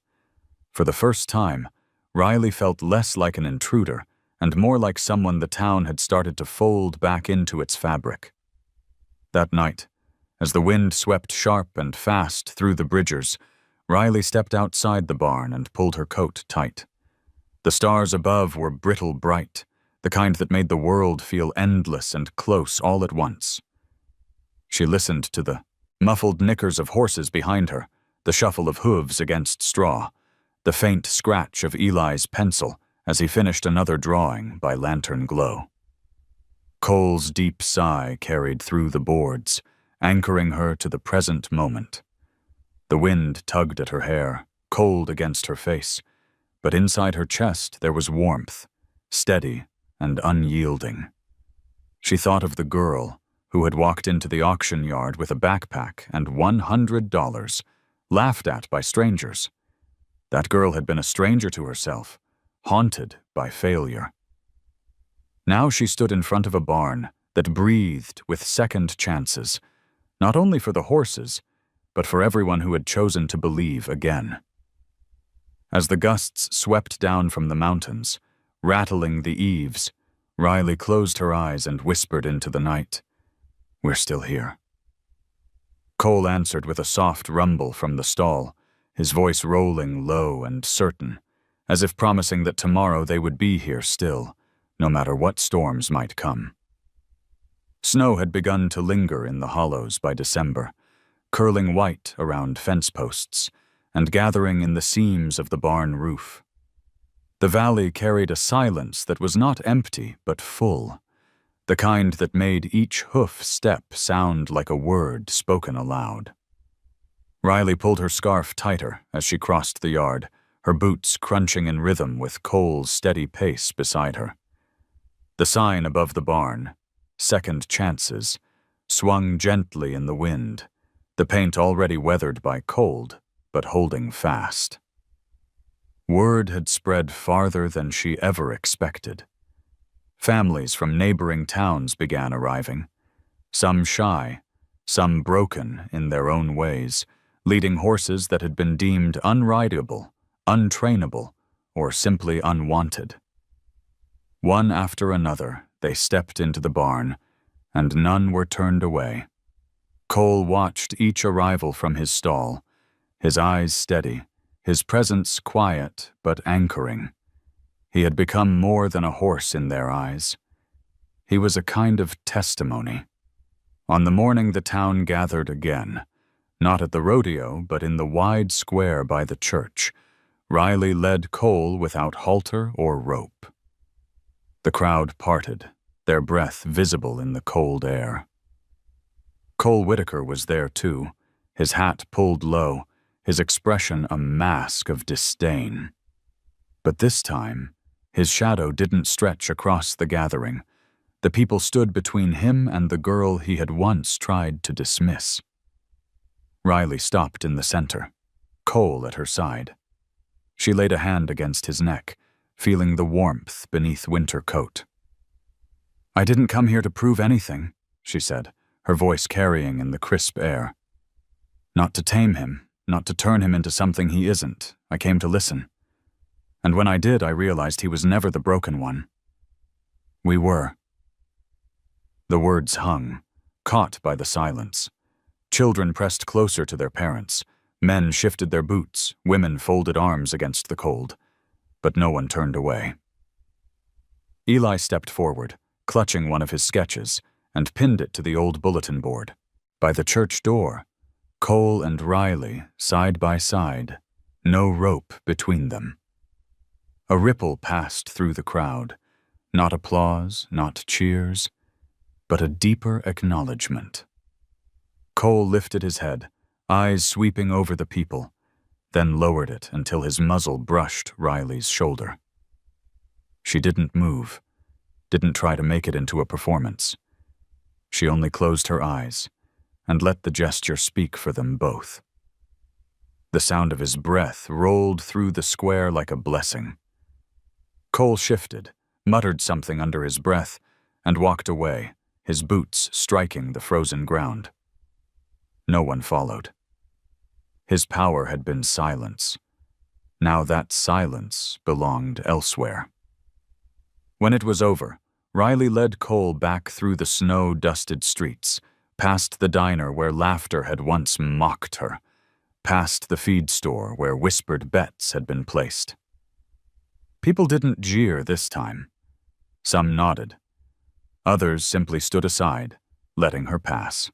For the first time, Riley felt less like an intruder and more like someone the town had started to fold back into its fabric. That night, as the wind swept sharp and fast through the bridgers, Riley stepped outside the barn and pulled her coat tight. The stars above were brittle bright, the kind that made the world feel endless and close all at once. She listened to the muffled nickers of horses behind her, the shuffle of hooves against straw, the faint scratch of Eli's pencil as he finished another drawing by lantern glow. Cole's deep sigh carried through the boards, anchoring her to the present moment. The wind tugged at her hair, cold against her face, but inside her chest there was warmth, steady and unyielding. She thought of the girl who had walked into the auction yard with a backpack and $100, laughed at by strangers. That girl had been a stranger to herself, haunted by failure. Now she stood in front of a barn that breathed with second chances, not only for the horses, but for everyone who had chosen to believe again. As the gusts swept down from the mountains, rattling the eaves, Riley closed her eyes and whispered into the night, "We're still here." Cole answered with a soft rumble from the stall, his voice rolling low and certain, as if promising that tomorrow they would be here still, no matter what storms might come. Snow had begun to linger in the hollows by December, curling white around fence posts and gathering in the seams of the barn roof. The valley carried a silence that was not empty but full, the kind that made each hoof step sound like a word spoken aloud. Riley pulled her scarf tighter as she crossed the yard, her boots crunching in rhythm with Cole's steady pace beside her. The sign above the barn, "Second Chances," swung gently in the wind, the paint already weathered by cold, but holding fast. Word had spread farther than she ever expected. Families from neighboring towns began arriving, some shy, some broken in their own ways, leading horses that had been deemed unrideable, untrainable, or simply unwanted. One after another, they stepped into the barn, and none were turned away. Cole watched each arrival from his stall, his eyes steady, his presence quiet but anchoring. He had become more than a horse in their eyes. He was a kind of testimony. On the morning the town gathered again, not at the rodeo but in the wide square by the church, Riley led Cole without halter or rope. The crowd parted, their breath visible in the cold air. Cole Whitaker was there too, his hat pulled low, his expression a mask of disdain. But this time, his shadow didn't stretch across the gathering. The people stood between him and the girl he had once tried to dismiss. Riley stopped in the center, Cole at her side. She laid a hand against his neck, feeling the warmth beneath winter coat. "I didn't come here to prove anything," she said, her voice carrying in the crisp air. "Not to tame him, not to turn him into something he isn't. I came to listen. And when I did, I realized he was never the broken one. We were. The words hung, caught by the silence. Children pressed closer to their parents. Men shifted their boots. Women folded arms against the cold. But no one turned away. Eli stepped forward, clutching one of his sketches, and pinned it to the old bulletin board. By the church door, Cole and Riley, side by side, no rope between them. A ripple passed through the crowd, not applause, not cheers, but a deeper acknowledgement. Cole lifted his head, eyes sweeping over the people, then lowered it until his muzzle brushed Riley's shoulder. She didn't move, didn't try to make it into a performance. She only closed her eyes and let the gesture speak for them both. The sound of his breath rolled through the square like a blessing. Cole shifted, muttered something under his breath, and walked away, his boots striking the frozen ground. No one followed. His power had been silence. Now that silence belonged elsewhere. When it was over, Riley led Cole back through the snow-dusted streets, past the diner where laughter had once mocked her, past the feed store where whispered bets had been placed. People didn't jeer this time. Some nodded. Others simply stood aside, letting her pass.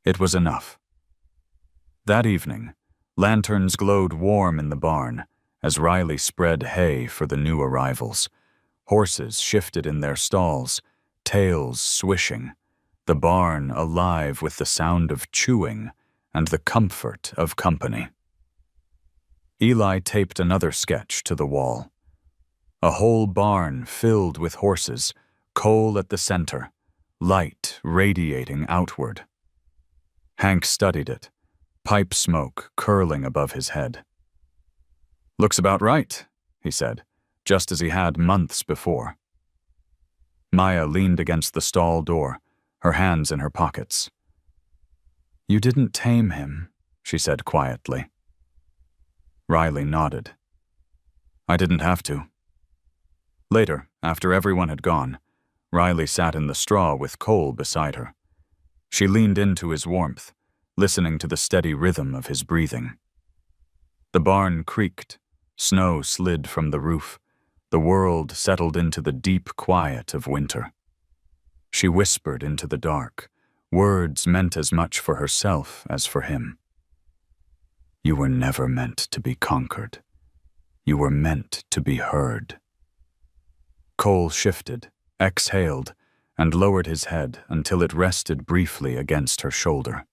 It was enough. That evening, lanterns glowed warm in the barn as Riley spread hay for the new arrivals. Horses shifted in their stalls, tails swishing, the barn alive with the sound of chewing and the comfort of company. Eli taped another sketch to the wall. A whole barn filled with horses, Cole at the center, light radiating outward. Hank studied it, pipe smoke curling above his head. "Looks about right," he said, just as he had months before. Maya leaned against the stall door, her hands in her pockets. "You didn't tame him," she said quietly. Riley nodded. "I didn't have to." Later, after everyone had gone, Riley sat in the straw with Cole beside her. She leaned into his warmth, listening to the steady rhythm of his breathing. The barn creaked, snow slid from the roof, the world settled into the deep quiet of winter. She whispered into the dark, words meant as much for herself as for him. "You were never meant to be conquered. You were meant to be heard." Cole shifted, exhaled, and lowered his head until it rested briefly against her shoulder.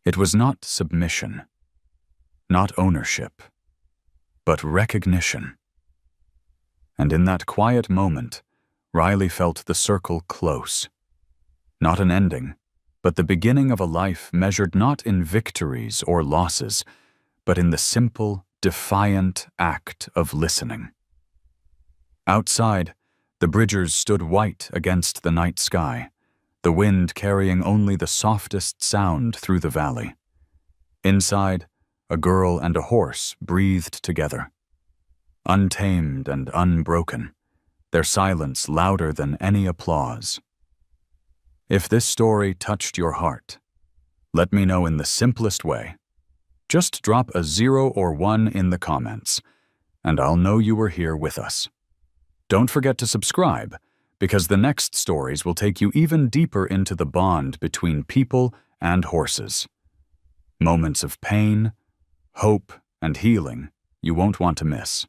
It was not submission, not ownership, but recognition. And in that quiet moment, Riley felt the circle close. Not an ending, but the beginning of a life measured not in victories or losses, but in the simple, defiant act of listening. Outside, the Bridgers stood white against the night sky, the wind carrying only the softest sound through the valley. Inside, a girl and a horse breathed together. Untamed and unbroken, their silence louder than any applause. If this story touched your heart, let me know in the simplest way. Just drop a 0 or 1 in the comments, and I'll know you were here with us. Don't forget to subscribe, because the next stories will take you even deeper into the bond between people and horses. Moments of pain, hope, and healing you won't want to miss.